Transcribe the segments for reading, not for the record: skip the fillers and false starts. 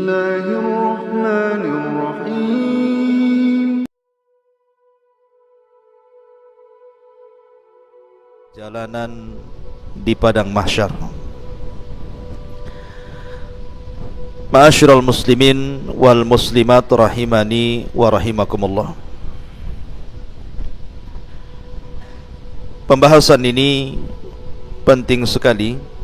الله الرحمن الرحيم. Jalanan di padang mahsyar. Ma'asyiral muslimin wal muslimat rahimani wa rahimakumullah. Pembahasan ini penting sekali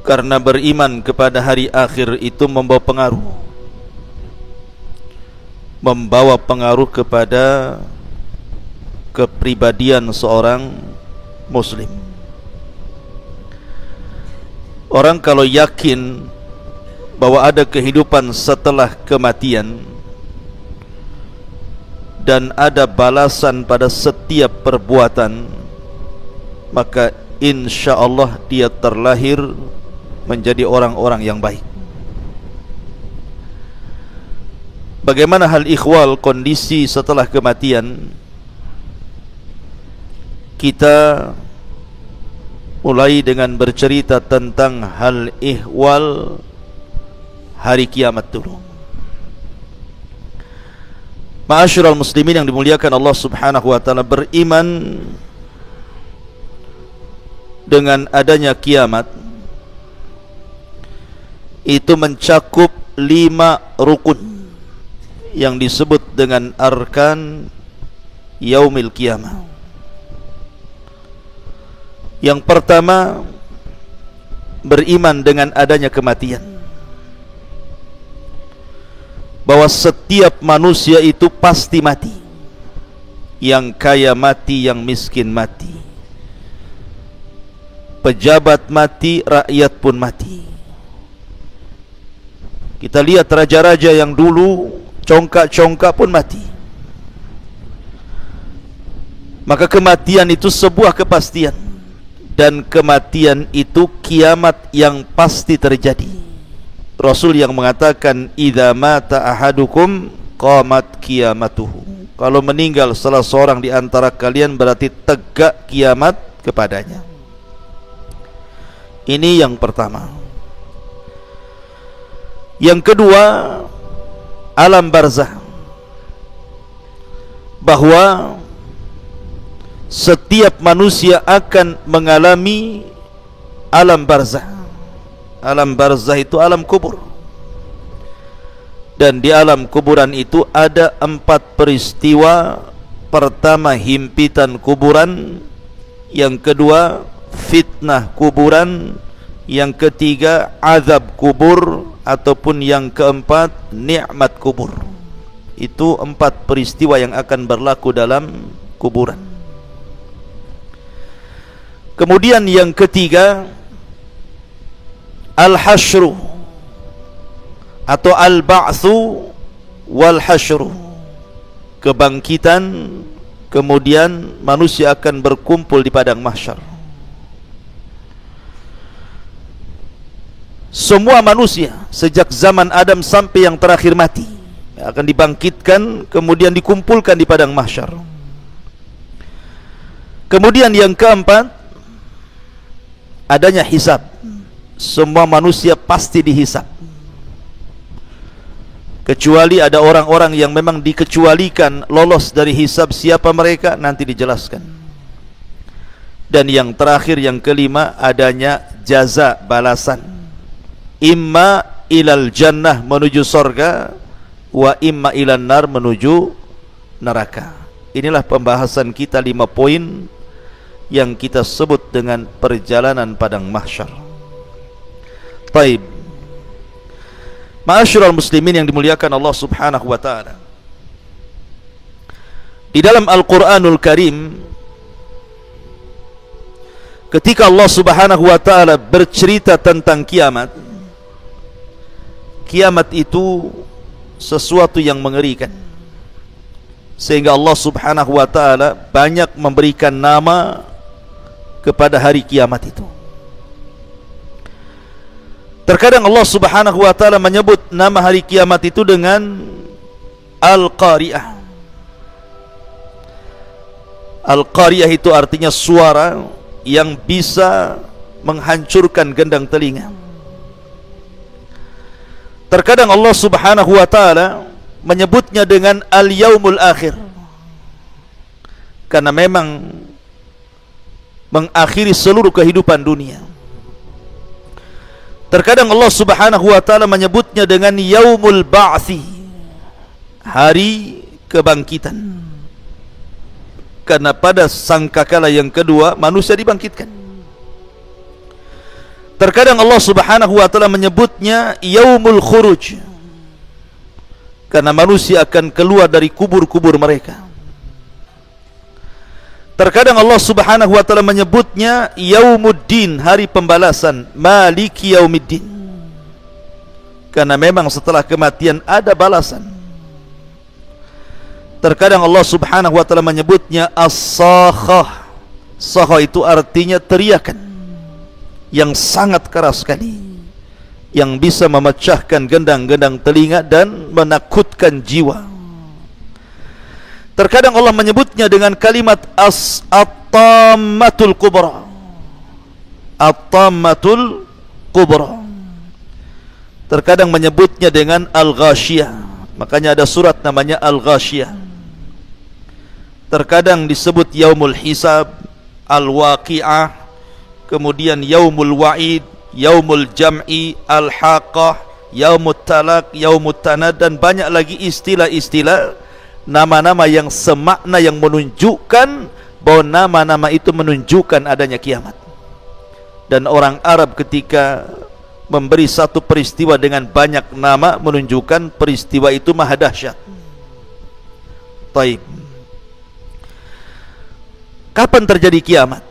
karena beriman kepada hari akhir itu membawa pengaruh kepada kepribadian seorang muslim. Orang kalau yakin bahwa ada kehidupan setelah kematian dan ada balasan pada setiap perbuatan, maka insya Allah dia terlahir menjadi orang-orang yang baik. Bagaimana hal ikhwal kondisi setelah kematian? Kita mulai dengan bercerita tentang hal ihwal hari kiamat dulu. Ma'asyiral muslimin yang dimuliakan Allah Subhanahu wa taala, beriman dengan adanya kiamat itu mencakup 5 rukun yang disebut dengan arkan yaumil qiyamah. Yang pertama, beriman dengan adanya kematian, bahwa setiap manusia itu pasti mati. Yang kaya mati, yang miskin mati, pejabat mati, rakyat pun mati. Kita lihat raja-raja yang dulu congkak-congkak pun mati. Maka kematian itu sebuah kepastian, dan kematian itu kiamat yang pasti terjadi. Rasul yang mengatakan, idza mata ahadukum qamat qiyamatuhu. Kalau meninggal salah seorang di antara kalian berarti tegak kiamat kepadanya. Ini yang pertama. Yang kedua, alam barzah, bahwa setiap manusia akan mengalami alam barzah. Alam barzah itu alam kubur. Dan di alam kuburan itu ada 4 peristiwa. Pertama, himpitan kuburan. Yang kedua, fitnah kuburan. Yang ketiga, azab kubur. Ataupun yang keempat, nikmat kubur. Itu 4 peristiwa yang akan berlaku dalam kuburan. Kemudian yang ketiga, al-hasyru atau al-ba'tsu wal-hasyru, kebangkitan, kemudian manusia akan berkumpul di padang mahsyar. Semua manusia sejak zaman Adam sampai yang terakhir mati akan dibangkitkan, kemudian dikumpulkan di padang mahsyar. Kemudian yang keempat, adanya hisab. Semua manusia pasti dihisab, kecuali ada orang-orang yang memang dikecualikan lolos dari hisab. Siapa mereka? Nanti dijelaskan. Dan yang terakhir, yang kelima, adanya jaza, balasan. Imma ilal jannah, menuju sorga, wa imma ilan nar, menuju neraka. Inilah pembahasan kita 5 poin yang kita sebut dengan perjalanan padang mahsyar. Taib. Ma'asyiral muslimin yang dimuliakan Allah Subhanahu wa taala, di dalam Al-Qur'anul Karim, ketika Allah Subhanahu wa taala bercerita tentang kiamat, kiamat itu sesuatu yang mengerikan, sehingga Allah Subhanahu wa taala banyak memberikan nama kepada hari kiamat itu. Terkadang Allah Subhanahu wa taala menyebut nama hari kiamat itu dengan Al-Qari'ah. Al-Qari'ah itu artinya suara yang bisa menghancurkan gendang telinga. Terkadang Allah Subhanahu wa taala menyebutnya dengan al-yaumul akhir, karena memang mengakhiri seluruh kehidupan dunia. Terkadang Allah Subhanahu wa taala menyebutnya dengan yaumul ba'thi, hari kebangkitan, karena pada sangkakala yang kedua manusia dibangkitkan. Terkadang Allah Subhanahu wa taala menyebutnya yaumul khuruj, karena manusia akan keluar dari kubur-kubur mereka. Terkadang Allah Subhanahu wa taala menyebutnya yaumuddin, hari pembalasan, maliki yaumiddin, karena memang setelah kematian ada balasan. Terkadang Allah Subhanahu wa taala menyebutnya as-sakhah. Sakhah itu artinya teriakan yang sangat keras sekali, yang bisa memecahkan gendang-gendang telinga dan menakutkan jiwa. Terkadang Allah menyebutnya dengan kalimat at-tammatul kubra. At-tammatul kubra. Terkadang menyebutnya dengan al-ghashiyah, makanya ada surat namanya al-ghashiyah. Terkadang disebut yaumul hisab, al-waqi'ah, kemudian yaumul wa'id, yaumul jam'i, al-haqqah, yaumut talaq, yaumut tanad, dan banyak lagi istilah-istilah, nama-nama yang semakna, yang menunjukkan bahwa nama-nama itu menunjukkan adanya kiamat. Dan orang Arab ketika memberi satu peristiwa dengan banyak nama menunjukkan peristiwa itu maha dahsyat. Taib. Kapan terjadi kiamat?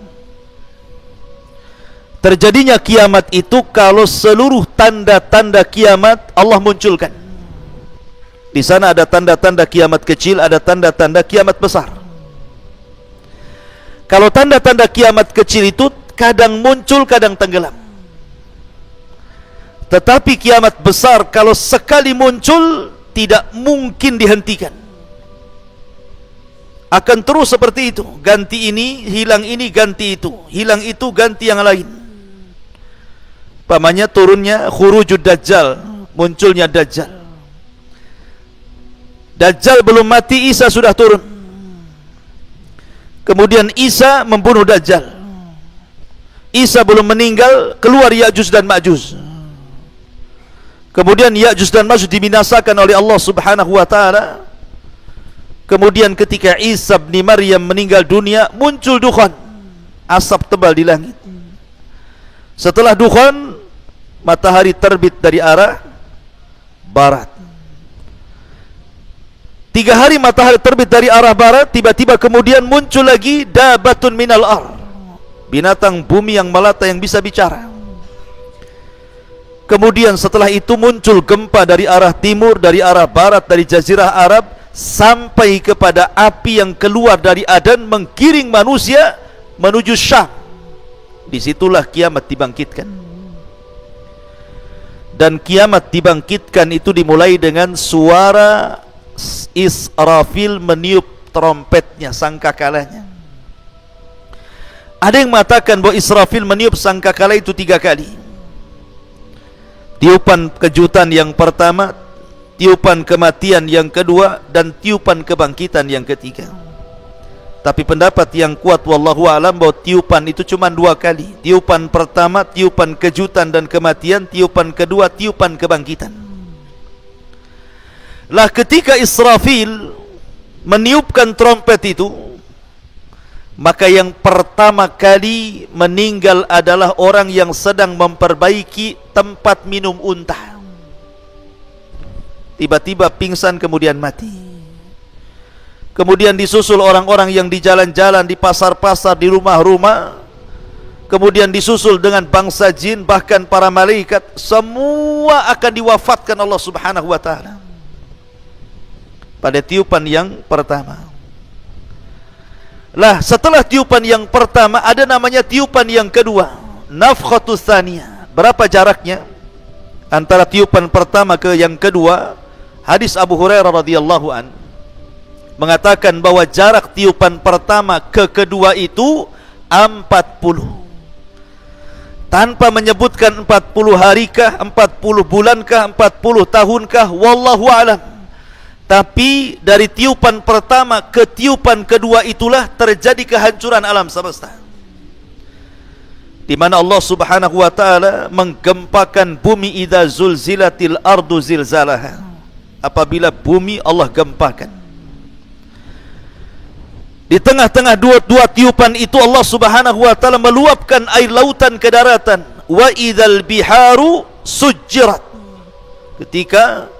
Terjadinya kiamat itu kalau seluruh tanda-tanda kiamat Allah munculkan. Di sana ada tanda-tanda kiamat kecil, ada tanda-tanda kiamat besar. Kalau tanda-tanda kiamat kecil itu kadang muncul, kadang tenggelam. Tetapi kiamat besar kalau sekali muncul tidak mungkin dihentikan. Akan terus seperti itu, ganti ini, hilang ini, ganti itu, hilang itu, ganti yang lain. Pamannya turunnya khurujud dajjal, munculnya dajjal. Dajjal belum mati, Isa sudah turun. Kemudian Isa membunuh dajjal. Isa belum meninggal, keluar Ya'juj dan Ma'juj. Kemudian Ya'juj dan Ma'juj dibinasakan oleh Allah Subhanahu wa taala. Kemudian ketika Isa bin Maryam meninggal dunia, muncul dukhan, asap tebal di langit. Setelah dukhan, matahari terbit dari arah barat. 3 hari matahari terbit dari arah barat, tiba-tiba kemudian muncul lagi dabatun minal ar, binatang bumi yang melata yang bisa bicara. Kemudian setelah itu muncul gempa dari arah timur, dari arah barat, dari jazirah Arab, sampai kepada api yang keluar dari Adan menggiring manusia menuju Syam. Disitulah kiamat dibangkitkan. Dan kiamat dibangkitkan itu dimulai dengan suara Israfil meniup trompetnya, sangkakalanya. Ada yang mengatakan bahwa Israfil meniup sangkakala itu 3 kali. Tiupan kejutan yang pertama, tiupan kematian yang kedua, dan tiupan kebangkitan yang ketiga. Tapi pendapat yang kuat wallahu alam bahwa tiupan itu cuma 2 kali. Tiupan pertama tiupan kejutan dan kematian, tiupan kedua tiupan kebangkitan. Lah ketika Israfil meniupkan trompet itu, maka yang pertama kali meninggal adalah orang yang sedang memperbaiki tempat minum unta. Tiba-tiba pingsan kemudian mati. Kemudian disusul orang-orang yang di jalan-jalan, di pasar-pasar, di rumah-rumah. Kemudian disusul dengan bangsa jin, bahkan para malaikat. Semua akan diwafatkan Allah Subhanahu wa ta'ala pada tiupan yang pertama. Lah setelah tiupan yang pertama ada namanya tiupan yang kedua, nafkhatus tsaniyah. Berapa jaraknya antara tiupan pertama ke yang kedua? Hadis Abu Hurairah radhiyallahu an mengatakan bahwa jarak tiupan pertama ke kedua itu 40. tanpa menyebutkan 40 harikah, 40 bulankah, 40 tahunkah, wallahu a'lam. Tapi dari tiupan pertama ke tiupan kedua itulah terjadi kehancuran alam semesta, di mana Allah Subhanahu wa taala menggempakan bumi. Idza zulzilatil ardu zilzalaha, apabila bumi Allah gempakan. Di tengah-tengah dua tiupan itu Allah Subhanahu wa taala meluapkan air lautan ke daratan. Wa idzal biharu sujjirat, ketika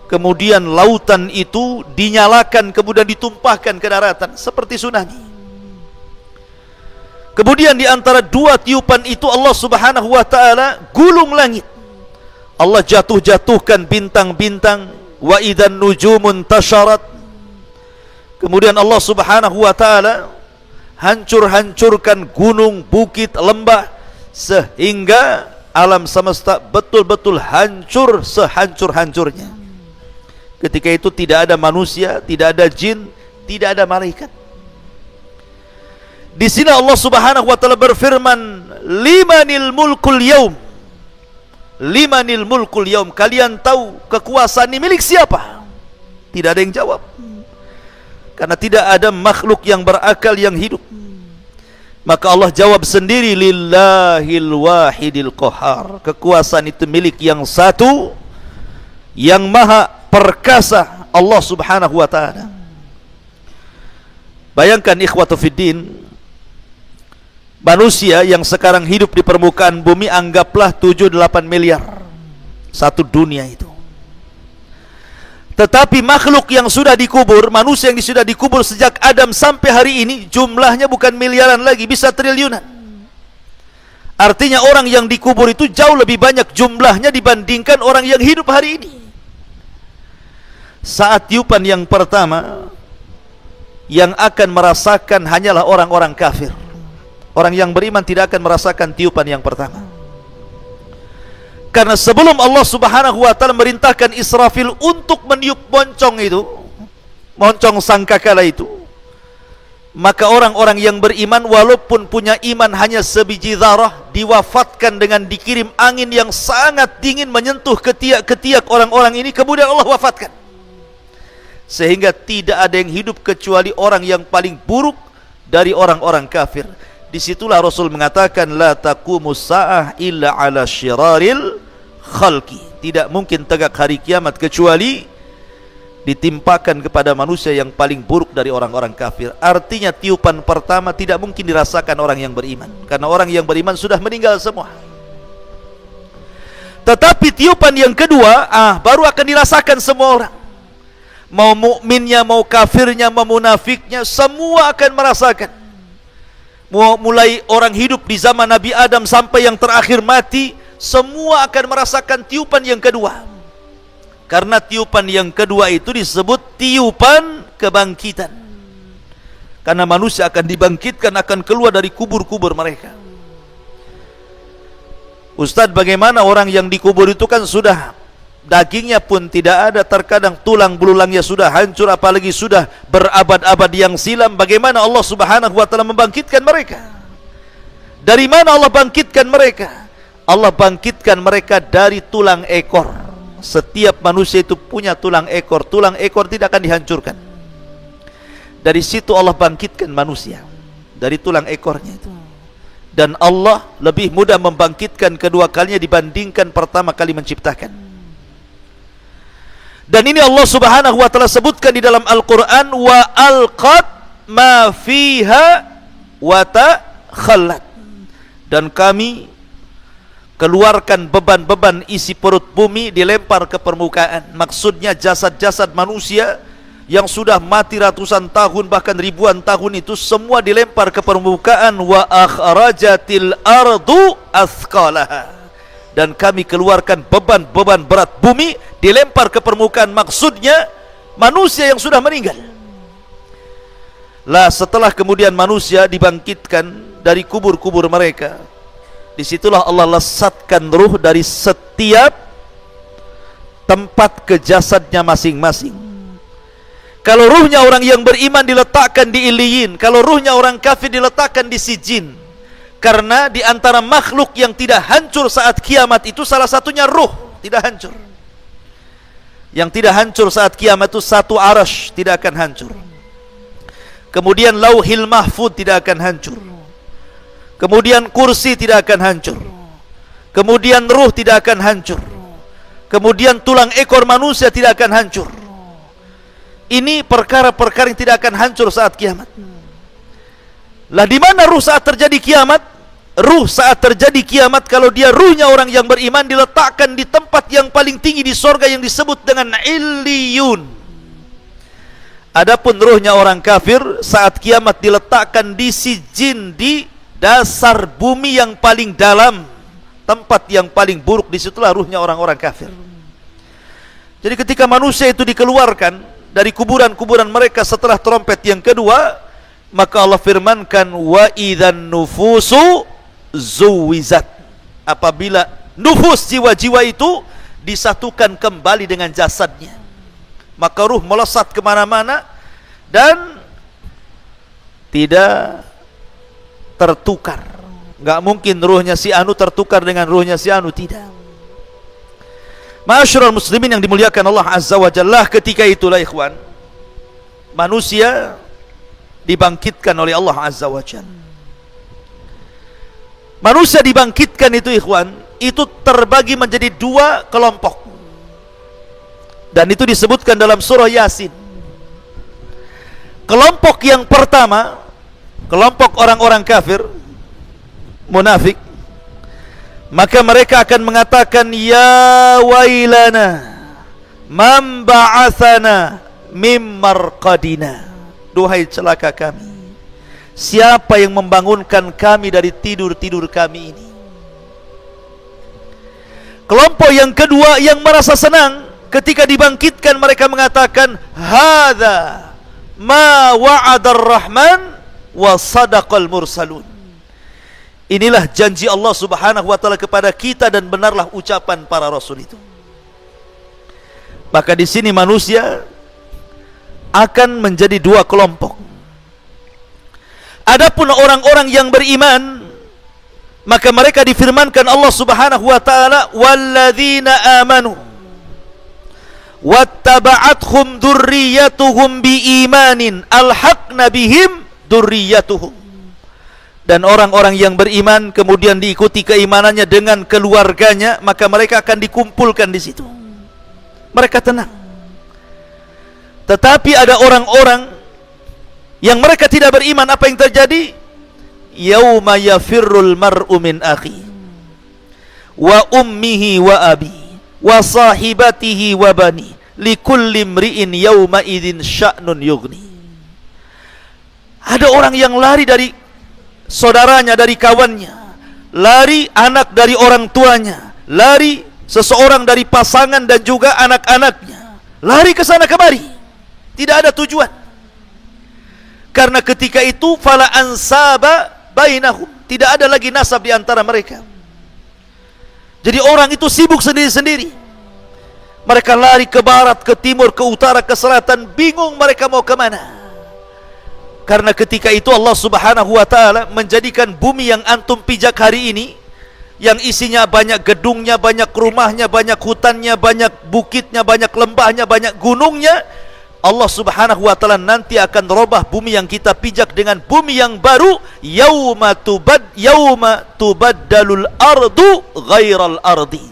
kemudian lautan itu dinyalakan kemudian ditumpahkan ke daratan seperti tsunami. Kemudian di antara dua tiupan itu Allah Subhanahu wa taala gulung langit. Allah jatuhkan bintang-bintang. Wa idzan nujumun tasharat. Kemudian Allah Subhanahu wa taala hancurkan gunung, bukit, lembah, sehingga alam semesta betul-betul hancur sehancur-hancurnya. Ketika itu tidak ada manusia, tidak ada jin, tidak ada malaikat. Di sini Allah Subhanahu wa taala berfirman, limanil mulkul yaum. Limanil mulkul yaum. Kalian tahu kekuasaan ini milik siapa? Tidak ada yang jawab. Karena tidak ada makhluk yang berakal yang hidup. Maka Allah jawab sendiri, lillahil wahidil qahar. Kekuasaan itu milik yang satu, yang maha perkasa, Allah Subhanahu wa taala. Bayangkan ikhwatu fiddin, manusia yang sekarang hidup di permukaan bumi, anggaplah 7-8 miliar satu dunia itu. Tetapi makhluk yang sudah dikubur, manusia yang sudah dikubur sejak Adam sampai hari ini, jumlahnya bukan miliaran lagi, bisa triliunan. Artinya orang yang dikubur itu jauh lebih banyak jumlahnya dibandingkan orang yang hidup hari ini. Saat tiupan yang pertama, yang akan merasakan hanyalah orang-orang kafir. Orang yang beriman tidak akan merasakan tiupan yang pertama. Karena sebelum Allah Subhanahu wa taala merintahkan Israfil untuk meniup moncong itu, moncong sangkakala itu, maka orang-orang yang beriman walaupun punya iman hanya sebiji zarah, diwafatkan dengan dikirim angin yang sangat dingin menyentuh ketiak-ketiak orang-orang ini, kemudian Allah wafatkan. Sehingga tidak ada yang hidup kecuali orang yang paling buruk dari orang-orang kafir. Disitulah Rasul mengatakan, la taqumus sa'ah illa ala syiraril khalqi. Tidak mungkin tegak hari kiamat kecuali ditimpakan kepada manusia yang paling buruk dari orang-orang kafir. Artinya tiupan pertama tidak mungkin dirasakan orang yang beriman, karena orang yang beriman sudah meninggal semua. Tetapi tiupan yang kedua, baru akan dirasakan semua orang. Mau mukminnya, mau kafirnya, mau munafiknya, semua akan merasakan. Mulai orang hidup di zaman Nabi Adam sampai yang terakhir mati, semua akan merasakan tiupan yang kedua. Karena tiupan yang kedua itu disebut tiupan kebangkitan. Karena manusia akan dibangkitkan, akan keluar dari kubur-kubur mereka. Ustadz, bagaimana orang yang dikubur itu kan sudah dagingnya pun tidak ada, terkadang tulang belulangnya sudah hancur, apalagi sudah berabad-abad yang silam. Bagaimana Allah Subhanahu wa taala membangkitkan mereka? Dari mana Allah bangkitkan mereka? Allah bangkitkan mereka dari tulang ekor. Setiap manusia itu punya tulang ekor. Tulang ekor tidak akan dihancurkan. Dari situ Allah bangkitkan manusia, dari tulang ekornya itu. Dan Allah lebih mudah membangkitkan kedua kalinya dibandingkan pertama kali menciptakan. Dan ini Allah Subhanahu wa taala sebutkan di dalam Al-Qur'an, wa alqat ma fiha wa takhallat. Dan kami keluarkan beban-beban isi perut bumi, dilempar ke permukaan. Maksudnya jasad-jasad manusia yang sudah mati ratusan tahun bahkan ribuan tahun itu semua dilempar ke permukaan. Wa akhrajatil ardu athqalaha. Dan kami keluarkan beban-beban berat bumi, dilempar ke permukaan. Maksudnya manusia yang sudah meninggal. Lah setelah kemudian manusia dibangkitkan dari kubur-kubur mereka, disitulah Allah lesatkan ruh dari setiap tempat ke jasadnya masing-masing. Kalau ruhnya orang yang beriman diletakkan di Iliyin, kalau ruhnya orang kafir diletakkan di Sijin. Karena di antara makhluk yang tidak hancur saat kiamat itu salah satunya ruh, tidak hancur. Yang tidak hancur saat kiamat itu satu arasy tidak akan hancur. Kemudian lauhil mahfud tidak akan hancur. Kemudian kursi tidak akan hancur. Kemudian ruh tidak akan hancur. Kemudian tulang ekor manusia tidak akan hancur. Ini perkara-perkara yang tidak akan hancur saat kiamat. Lah di mana ruh saat terjadi kiamat? Ruh saat terjadi kiamat kalau dia ruhnya orang yang beriman diletakkan di tempat yang paling tinggi di sorga yang disebut dengan Illiyun. Adapun ruhnya orang kafir saat kiamat diletakkan di sijin, di dasar bumi yang paling dalam, tempat yang paling buruk. Disitulah ruhnya orang-orang kafir. Jadi ketika manusia itu dikeluarkan dari kuburan-kuburan mereka setelah trompet yang kedua, maka Allah firmankan wa idzan nufusu zuwizat. Apabila nufus, jiwa-jiwa itu disatukan kembali dengan jasadnya, maka ruh melesat kemana-mana dan tidak tertukar. Nggak mungkin ruhnya si anu tertukar dengan ruhnya si anu, tidak. Ma'asyiral muslimin yang dimuliakan Allah Azza wa Jalla, ketika itulah ikhwan, manusia dibangkitkan oleh Allah Azza wa Jalla. Manusia dibangkitkan itu ikhwan, itu terbagi menjadi dua kelompok. Dan itu disebutkan dalam surah Yasin. Kelompok yang pertama, kelompok orang-orang kafir, munafik, maka mereka akan mengatakan, ya wailana man ba'athana mim marqadina. Duhai celaka kami, siapa yang membangunkan kami dari tidur-tidur kami ini? Kelompok yang kedua yang merasa senang ketika dibangkitkan, mereka mengatakan, hadza ma wa'adar rahman wa sadaqal mursalun. Inilah janji Allah Subhanahu wa taala kepada kita dan benarlah ucapan para rasul itu. Maka di sini manusia akan menjadi dua kelompok. Adapun orang-orang yang beriman, maka mereka difirmankan Allah Subhanahu wa taala, walladzina amanu wattaba'athum dzurriyyatuhum biimanin alhaqna bihim dzurriyyatuhum. Dan orang-orang yang beriman kemudian diikuti keimanannya dengan keluarganya, maka mereka akan dikumpulkan di situ. Mereka tenang. Tetapi ada orang-orang yang mereka tidak beriman, apa yang terjadi? Yauma yafirrul mar'u min akhi wa ummihi wa abi wa sahibatihi wa bani likulli imri'in yauma idzin sya'nun yughni. Ada orang yang lari dari saudaranya, dari kawannya, lari anak dari orang tuanya, lari seseorang dari pasangan dan juga anak-anaknya, lari ke sana kemari, tidak ada tujuan. Karena ketika itu fala ansaba bainahum, tidak ada lagi nasab di antara mereka. Jadi orang itu sibuk sendiri-sendiri. Mereka lari ke barat, ke timur, ke utara, ke selatan, bingung mereka mau kemana. Karena ketika itu Allah Subhanahu wa taala menjadikan bumi yang antum pijak hari ini, yang isinya banyak gedungnya, banyak rumahnya, banyak hutannya, banyak bukitnya, banyak lembahnya, banyak gunungnya, Allah Subhanahu wa taala nanti akan robah bumi yang kita pijak dengan bumi yang baru, yauma tubaddalul ardu ghairal ardi.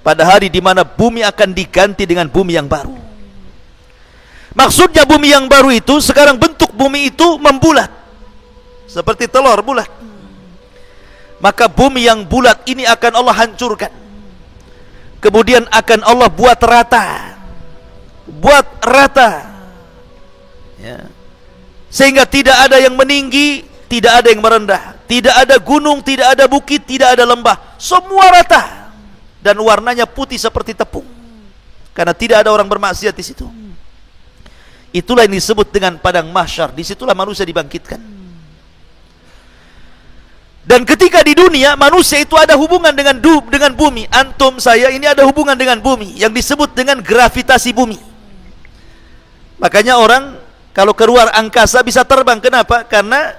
Pada hari di mana bumi akan diganti dengan bumi yang baru. Maksudnya bumi yang baru itu, sekarang bentuk bumi itu membulat seperti telur bulat. Maka bumi yang bulat ini akan Allah hancurkan, kemudian akan Allah buat rata, ya. Sehingga tidak ada yang meninggi, tidak ada yang merendah, tidak ada gunung, tidak ada bukit, tidak ada lembah, semua rata dan warnanya putih seperti tepung, karena tidak ada orang bermaksiat di situ. Itulah yang disebut dengan padang mahsyar. Disitulah manusia dibangkitkan. Dan ketika di dunia manusia itu ada hubungan dengan bumi. Antum saya ini ada hubungan dengan bumi yang disebut dengan gravitasi bumi. Makanya orang kalau keluar angkasa bisa terbang. Kenapa? Karena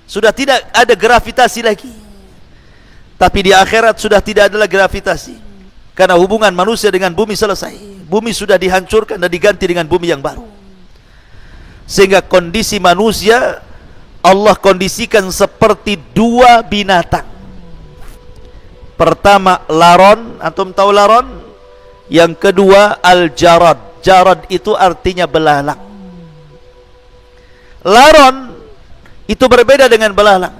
Sudah tidak ada gravitasi lagi. Tapi di akhirat sudah tidak ada lagi gravitasi. Karena hubungan manusia dengan bumi selesai. Bumi sudah dihancurkan dan diganti dengan bumi yang baru. Sehingga kondisi manusia Allah kondisikan seperti dua binatang. Pertama laron, antum tahu laron? Yang kedua al-jarad. Jarad itu artinya belalang. Laron itu berbeda dengan belalang.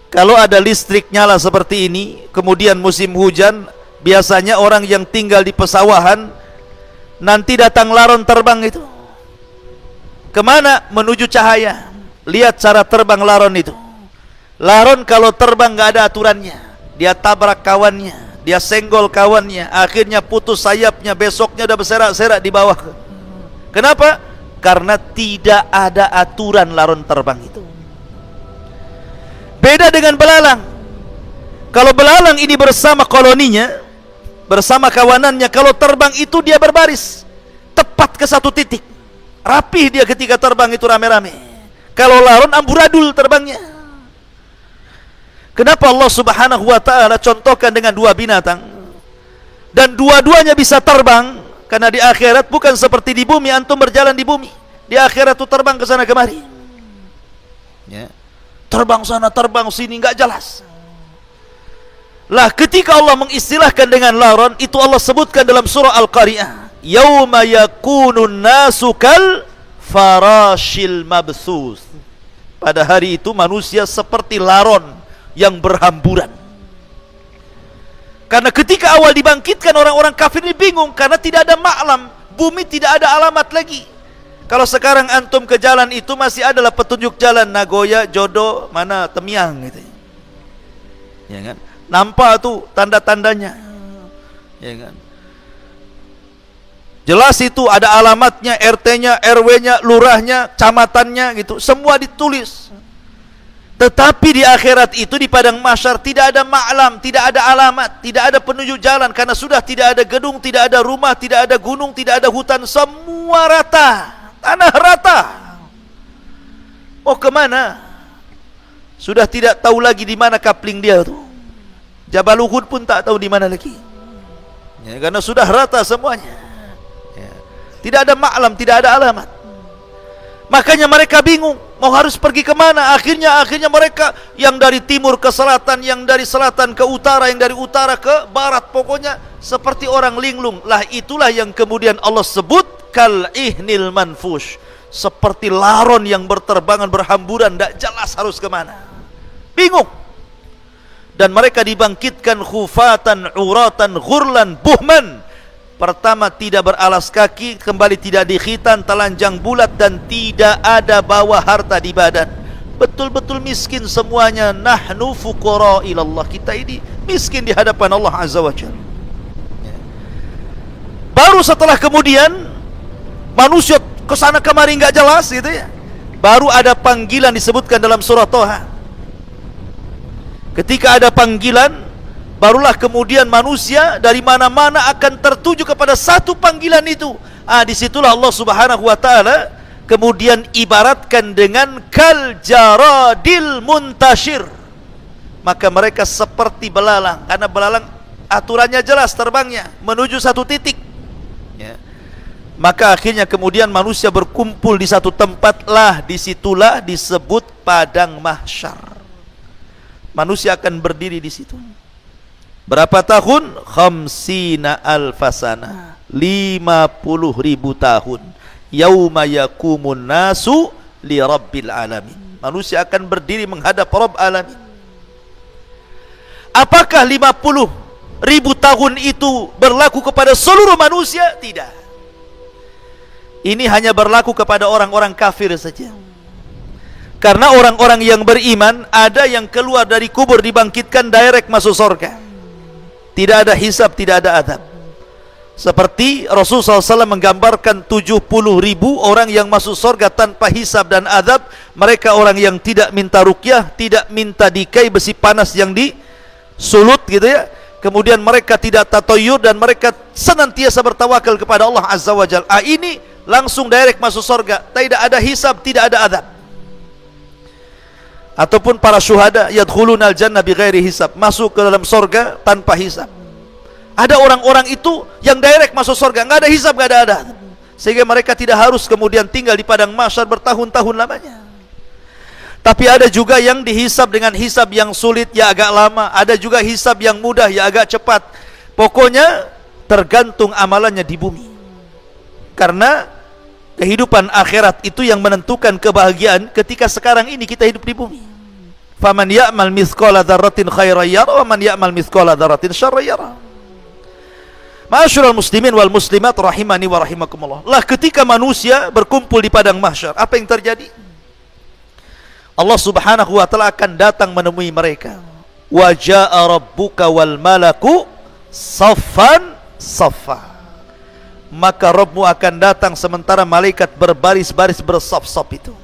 Kalau ada listrik nyala seperti ini, kemudian musim hujan, biasanya orang yang tinggal di pesawahan, nanti datang laron terbang itu. Kemana? Menuju cahaya. Lihat cara terbang laron itu. Laron kalau terbang nggak ada aturannya. Dia tabrak kawannya, dia senggol kawannya, akhirnya putus sayapnya, besoknya udah berserak-serak di bawah. Kenapa? Karena tidak ada aturan laron terbang itu. Beda dengan belalang. Kalau belalang ini bersama koloninya, bersama kawanannya, kalau terbang itu dia berbaris tepat ke satu titik. Rapih dia ketika terbang itu rame-rame. Kalau laron amburadul terbangnya. Kenapa Allah Subhanahu wa ta'ala contohkan dengan dua binatang dan dua-duanya bisa terbang? Karena di akhirat bukan seperti di bumi, antum berjalan di bumi. Di akhirat itu terbang ke sana kemari, ya. Terbang sana, terbang sini, nggak jelas. Lah ketika Allah mengistilahkan dengan laron, itu Allah sebutkan dalam surah Al-Qari'ah, yauma yakunun nasu kal farashil mabthus. Pada hari itu manusia seperti laron yang berhamburan. Karena ketika awal dibangkitkan, orang-orang kafir ini bingung karena tidak ada ma'lam, bumi tidak ada alamat lagi. Kalau sekarang antum ke jalan itu masih adalah petunjuk jalan, Nagoya, Jodo, mana Temiang gitu. Ya kan? Nampak tuh tanda-tandanya. Ya kan? Jelas itu ada alamatnya, RT-nya, RW-nya, lurahnya, kecamatannya gitu. Semua ditulis. Tetapi di akhirat itu, di padang mahsyar, tidak ada ma'lam, tidak ada alamat, tidak ada penunjuk jalan, karena sudah tidak ada gedung, tidak ada rumah, tidak ada gunung, tidak ada hutan, semua rata, tanah rata. Mau kemana? Sudah tidak tahu lagi di mana kapling dia tuh. Jabal Uhud pun tak tahu di mana lagi. Ya, karena sudah rata semuanya. Ya. Tidak ada ma'lam, tidak ada alamat. Makanya mereka bingung mau harus pergi kemana. Akhirnya mereka yang dari timur ke selatan, yang dari selatan ke utara, yang dari utara ke barat, pokoknya seperti orang linglung. Lah itulah yang kemudian Allah sebut kal ihnil manfush, seperti laron yang berterbangan berhamburan, tidak jelas harus kemana, bingung. Dan mereka dibangkitkan khufatan uratan ghurlan buhman. Pertama tidak beralas kaki, kembali tidak dikhitan, telanjang bulat, dan tidak ada bawa harta di badan. Betul-betul miskin semuanya. Nahnu fuqara ilallah, kita ini miskin di hadapan Allah Azza wa Jalla. Baru setelah kemudian manusia kesana kemari nggak jelas gitu ya, baru ada panggilan disebutkan dalam surah Toha. Ketika ada panggilan, barulah kemudian manusia dari mana-mana akan tertuju kepada satu panggilan itu. Disitulah Allah Subhanahu wa ta'ala kemudian ibaratkan dengan kal jaradil muntashir. Maka mereka seperti belalang, karena belalang aturannya jelas terbangnya menuju satu titik, ya. Maka akhirnya kemudian manusia berkumpul di satu tempat, lah disitulah disebut padang mahsyar. Manusia akan berdiri di situ. Berapa tahun? Khamsina alfasana, 50.000 tahun. Yauma yakumun nasu li rabbil alamin. Manusia akan berdiri menghadap Rabb alamin. Apakah 50.000 tahun itu berlaku kepada seluruh manusia? Tidak. Ini hanya berlaku kepada orang-orang kafir saja. Karena orang-orang yang beriman, ada yang keluar dari kubur dibangkitkan direct masuk surga. Tidak ada hisab, tidak ada adab. Seperti Rasulullah SAW menggambarkan 70.000 orang yang masuk surga tanpa hisab dan adab. Mereka orang yang tidak minta ruqyah, tidak minta dikai besi panas yang disulut gitu ya. Kemudian mereka tidak tatoyur dan mereka senantiasa bertawakal kepada Allah Azza wa Jalla. Ini langsung direct masuk surga. Tidak ada hisab, tidak ada adab. ataupun para syuhada yadkhulunal jannah bighairi hisab, masuk ke dalam surga tanpa hisab. Ada orang-orang itu yang direct masuk surga, enggak ada hisab, enggak ada adab, sehingga mereka tidak harus kemudian tinggal di padang mahsyar bertahun-tahun lamanya. Tapi ada juga yang dihisab dengan hisab yang sulit, ya agak lama. Ada juga hisab yang mudah, ya agak cepat. Pokoknya tergantung amalannya di bumi. Karena kehidupan akhirat itu yang menentukan kebahagiaan ketika sekarang ini kita hidup di bumi. Faman ya'mal mithqala dzarratin khairan yara wa man ya'mal mithqala dzarratin syarran yara. Ma'asyiral muslimin wal muslimat rahimani wa rahimakumullah. Lah ketika manusia berkumpul di padang mahsyar, apa yang terjadi? Allah Subhanahu wa taala akan datang menemui mereka. Wa jaa'a rabbuka wal malaku saffan saffa. Maka Rabbmu akan datang sementara malaikat berbaris-baris bersaf-saf itu.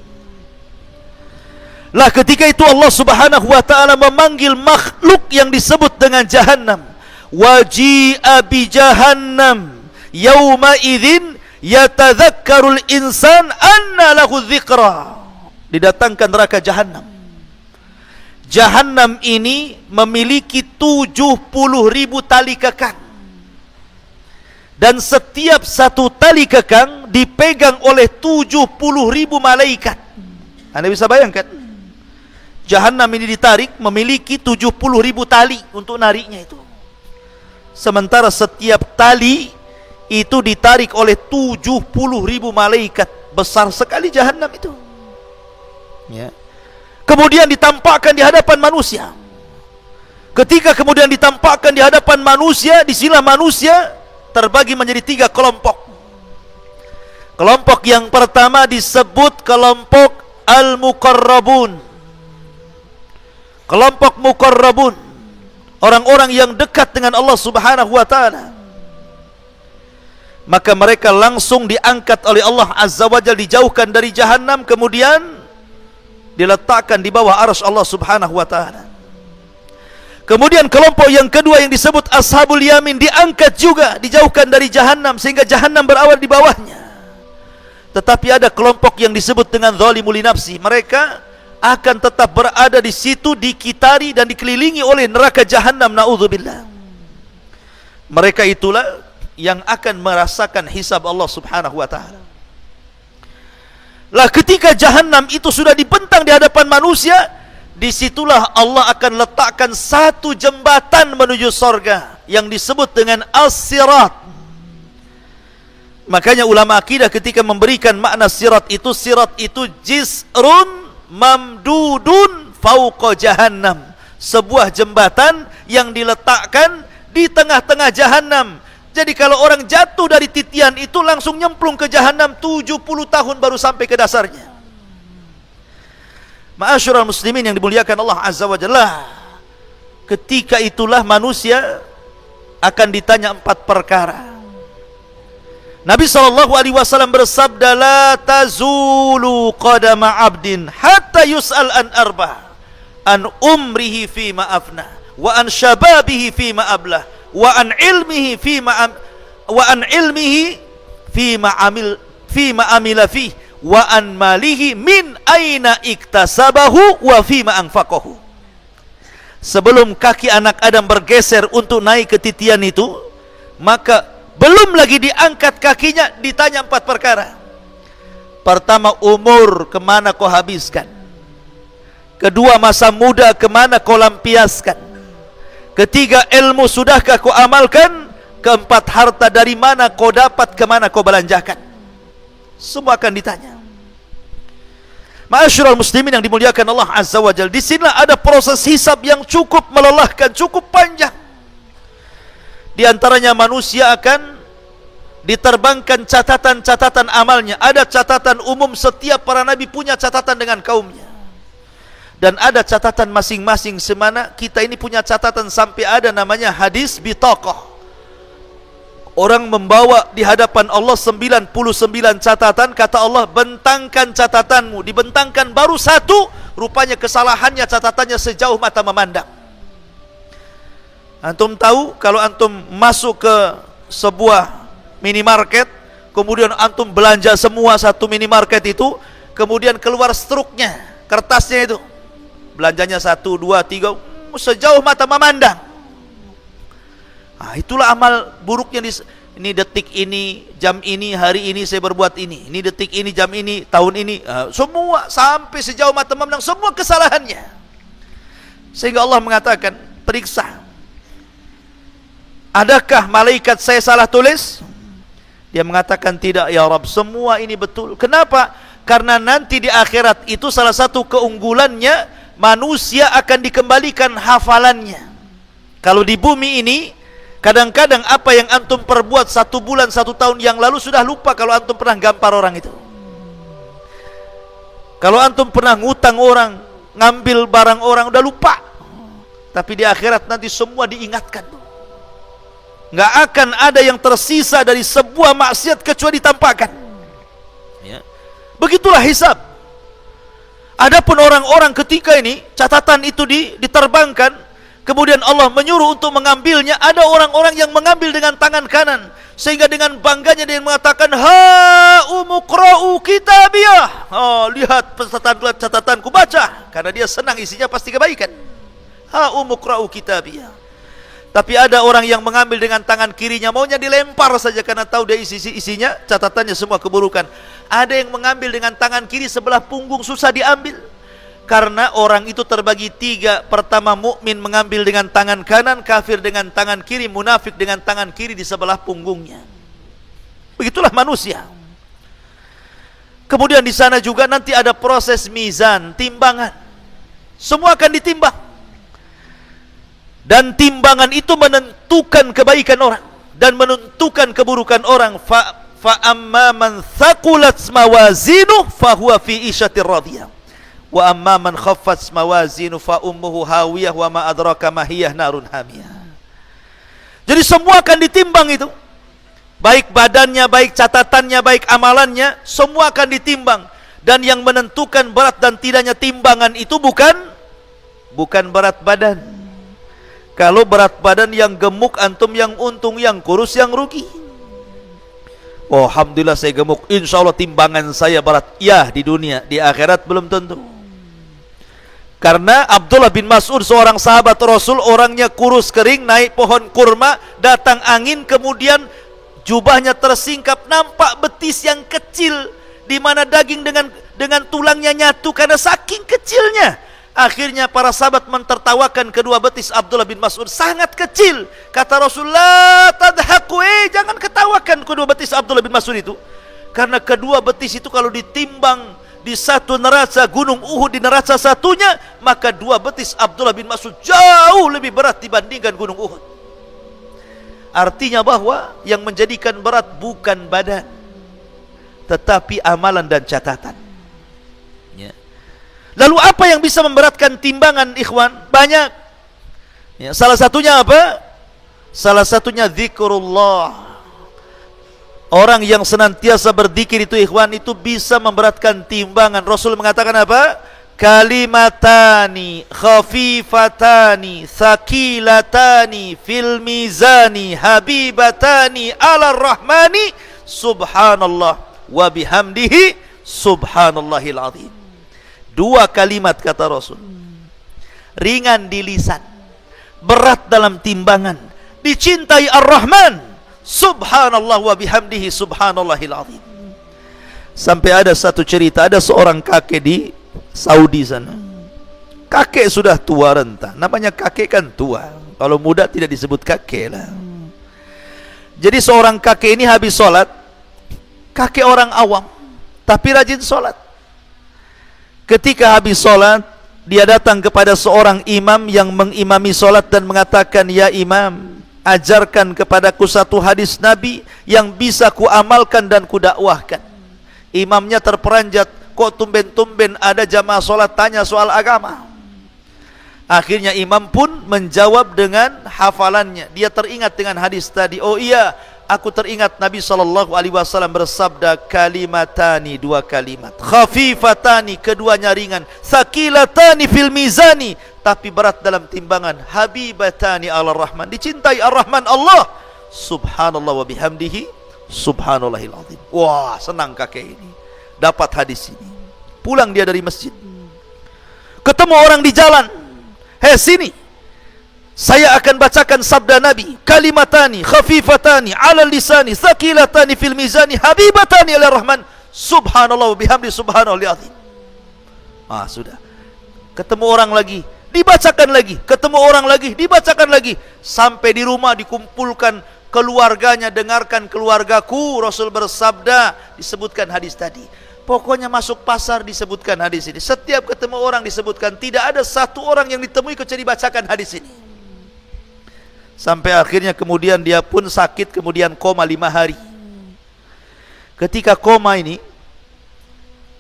Lah ketika itu Allah Subhanahu wa taala memanggil makhluk yang disebut dengan Jahannam. Waji'a bi Jahannam yauma idzin yatadzakkarul insan anna lahu dzikra. Didatangkan neraka Jahannam. Jahannam ini memiliki 70.000 tali kekang. Dan setiap satu tali kekang dipegang oleh 70.000 malaikat. Anda bisa bayangkan? Jahannam ini ditarik memiliki 70.000 tali untuk nariknya itu. Sementara setiap tali itu ditarik oleh 70.000 malaikat. Besar sekali Jahannam itu. Ya. Kemudian ditampakkan di hadapan manusia. Ketika kemudian ditampakkan di hadapan manusia, disinilah manusia terbagi menjadi 3 kelompok. Kelompok yang pertama disebut kelompok al-muqarrabun. Kelompok muqarrabun, orang-orang yang dekat dengan Allah Subhanahu wa taala. Maka mereka langsung diangkat oleh Allah Azza wa Jalla, dijauhkan dari Jahannam, kemudian diletakkan di bawah arsy Allah Subhanahu wa taala. Kemudian kelompok yang kedua yang disebut ashabul yamin diangkat juga, dijauhkan dari Jahannam sehingga Jahannam berawal di bawahnya. Tetapi ada kelompok yang disebut dengan zalimul nafsi. Mereka akan tetap berada di situ, dikitari dan dikelilingi oleh neraka Jahannam, naudzubillah. Mereka itulah yang akan merasakan hisab Allah Subhanahu wa taala. Lah ketika Jahannam itu sudah dibentang di hadapan manusia, disitulah Allah akan letakkan satu jembatan menuju sorga yang disebut dengan as-sirat. Makanya ulama akidah ketika memberikan makna sirat itu jisrun mamdudun fauqa Jahannam, sebuah jembatan yang diletakkan di tengah-tengah Jahannam. Jadi kalau orang jatuh dari titian itu langsung nyemplung ke Jahannam, 70 tahun baru sampai ke dasarnya. Ma'asyiral muslimin yang dimuliakan Allah Azza wa Jalla, ketika itulah manusia akan ditanya 4 perkara. Nabi SAW bersabda, la tazulu qadama abdin hatta yus'al an arba, an umrihi fima afna, wa an shababihi fima ablah, wa an ilmihi fima amila fih, wa an malihi min aina iktasabahu wa fima anfaqahu. Sebelum kaki anak Adam bergeser untuk naik ke titian itu, maka belum lagi diangkat kakinya, ditanya 4 perkara. Pertama, umur, kemana kau habiskan? Kedua, masa muda, kemana kau lampiaskan? Ketiga, ilmu, sudahkah kau amalkan? Keempat, harta, dari mana kau dapat, kemana kau belanjakan? Semua akan ditanya. Ma'asyiral muslimin yang dimuliakan Allah Azza wa Jalla, di sinilah ada proses hisab yang cukup melelahkan, cukup panjang. Di antaranya manusia akan diterbangkan catatan-catatan amalnya. Ada catatan umum, setiap para nabi punya catatan dengan kaumnya. Dan ada catatan masing-masing, semana kita ini punya catatan sampai ada namanya hadis bitaqah. Orang membawa di hadapan Allah 99 catatan, kata Allah, bentangkan catatanmu. Dibentangkan baru 1, rupanya kesalahannya catatannya sejauh mata memandang. Antum tahu kalau antum masuk ke sebuah minimarket, kemudian antum belanja semua satu minimarket itu, kemudian keluar struknya, kertasnya itu, belanjanya 1, 2, 3, sejauh mata memandang. Itulah amal buruknya ini detik ini, jam ini, hari ini saya berbuat ini. Ini detik ini, jam ini, tahun ini. Semua sampai sejauh mata memandang semua kesalahannya. Sehingga Allah mengatakan, periksa. Adakah malaikat saya salah tulis? Dia mengatakan tidak ya Rabb, semua ini betul. Kenapa? Karena nanti di akhirat itu salah satu keunggulannya, manusia akan dikembalikan hafalannya. Kalau di bumi ini, kadang-kadang apa yang antum perbuat 1 bulan, 1 tahun yang lalu sudah lupa kalau antum pernah gampar orang itu. Kalau antum pernah ngutang orang, ngambil barang orang, udah lupa. Tapi di akhirat nanti semua diingatkan. Nggak akan ada yang tersisa dari sebuah maksiat kecuali ditampakkan. Ya. Begitulah hisab. Adapun orang-orang ketika ini catatan itu diterbangkan, kemudian Allah menyuruh untuk mengambilnya, ada orang-orang yang mengambil dengan tangan kanan, sehingga dengan bangganya dia mengatakan, ha umuqra'u kitabiyah. Lihat catatanku, baca, karena dia senang, isinya pasti kebaikan. Ha umuqra'u kitabiyah. Tapi ada orang yang mengambil dengan tangan kirinya, maunya dilempar saja karena tahu dia isinya catatannya semua keburukan. Ada yang mengambil dengan tangan kiri sebelah punggung, susah diambil. Karena orang itu terbagi 3. Pertama, mukmin mengambil dengan tangan kanan, kafir dengan tangan kiri, munafik dengan tangan kiri di sebelah punggungnya. Begitulah manusia. Kemudian di sana juga nanti ada proses mizan, timbangan. Semua akan ditimbang. Dan timbangan itu menentukan kebaikan orang dan menentukan keburukan orang. Fa amma man thaqulat mawazinuhu fa huwa fi isyatir radiyah. Wa amma man khaffat mawazinu fa ummuhu hawiyah wa ma adraka ma hiyah narun hamiyah. Jadi semua akan ditimbang itu. Baik badannya, baik catatannya, baik amalannya, semua akan ditimbang. Dan yang menentukan berat dan tidaknya timbangan itu bukan berat badan. Kalau berat badan yang gemuk, antum yang untung, yang kurus yang rugi. Oh, alhamdulillah saya gemuk, insya Allah timbangan saya berat. Ya, di dunia, di akhirat belum tentu. Karena Abdullah bin Mas'ud, seorang sahabat Rasul, orangnya kurus kering, naik pohon kurma, datang angin, kemudian jubahnya tersingkap, nampak betis yang kecil, di mana daging dengan tulangnya nyatu karena saking kecilnya. Akhirnya para sahabat mentertawakan kedua betis Abdullah bin Mas'ud, sangat kecil. Kata Rasulullah, tadhaku, jangan ketawakan kedua betis Abdullah bin Mas'ud itu. Karena kedua betis itu kalau ditimbang di satu neraca gunung Uhud, di neraca satunya, maka 2 betis Abdullah bin Mas'ud jauh lebih berat dibandingkan gunung Uhud. Artinya bahwa yang menjadikan berat bukan badan, tetapi amalan dan catatan. Lalu apa yang bisa memberatkan timbangan, ikhwan? Banyak. Ya, salah satunya apa? Salah satunya zikrullah. Orang yang senantiasa berzikir itu, ikhwan, itu bisa memberatkan timbangan. Rasul mengatakan apa? Kalimatani khafifatani thaqilatani fil mizani habibatani ala rahmani subhanallah wa bihamdihi subhanallahil azim. 2 kalimat kata Rasul, ringan di lisan, berat dalam timbangan, dicintai Ar-Rahman, subhanallah wa bihamdihi subhanallahil azim. Sampai ada satu cerita, ada seorang kakek di Saudi sana. Kakek sudah tua renta, namanya kakek kan tua, kalau muda tidak disebut kakek lah. Jadi seorang kakek ini habis sholat, kakek orang awam tapi rajin sholat. Ketika habis sholat, dia datang kepada seorang imam yang mengimami sholat dan mengatakan, ya imam, ajarkan kepadaku satu hadis Nabi yang bisa ku amalkan dan ku dakwahkan. Imamnya terperanjat, kok tumben-tumben ada jamaah sholat tanya soal agama. Akhirnya imam pun menjawab dengan hafalannya. Dia teringat dengan hadis tadi. Oh iya, aku teringat Nabi SAW bersabda, kalimatani, 2 kalimat, khafifatani, keduanya ringan, thaqilatani fil mizani, tapi berat dalam timbangan, habibatani ala rahman, dicintai ar-Rahman Allah, subhanallah wa bihamdihi subhanallahil azim. Wah, senang kakek ini dapat hadis ini. Pulang dia dari masjid, ketemu orang di jalan, hei sini, saya akan bacakan sabda Nabi, kalimatani khafifatani ala lisani thaqilatani fil mizani habibatani ila rahman subhanallah wa bihamdi subhanallahil azim. Sudah. Ketemu orang lagi, dibacakan lagi, ketemu orang lagi, dibacakan lagi, sampai di rumah dikumpulkan keluarganya, dengarkan keluargaku, Rasul bersabda, disebutkan hadis tadi. Pokoknya masuk pasar disebutkan hadis ini, setiap ketemu orang disebutkan, tidak ada satu orang yang ditemui kecuali dibacakan hadis ini. Sampai akhirnya kemudian dia pun sakit, kemudian koma 5 hari. Ketika koma ini,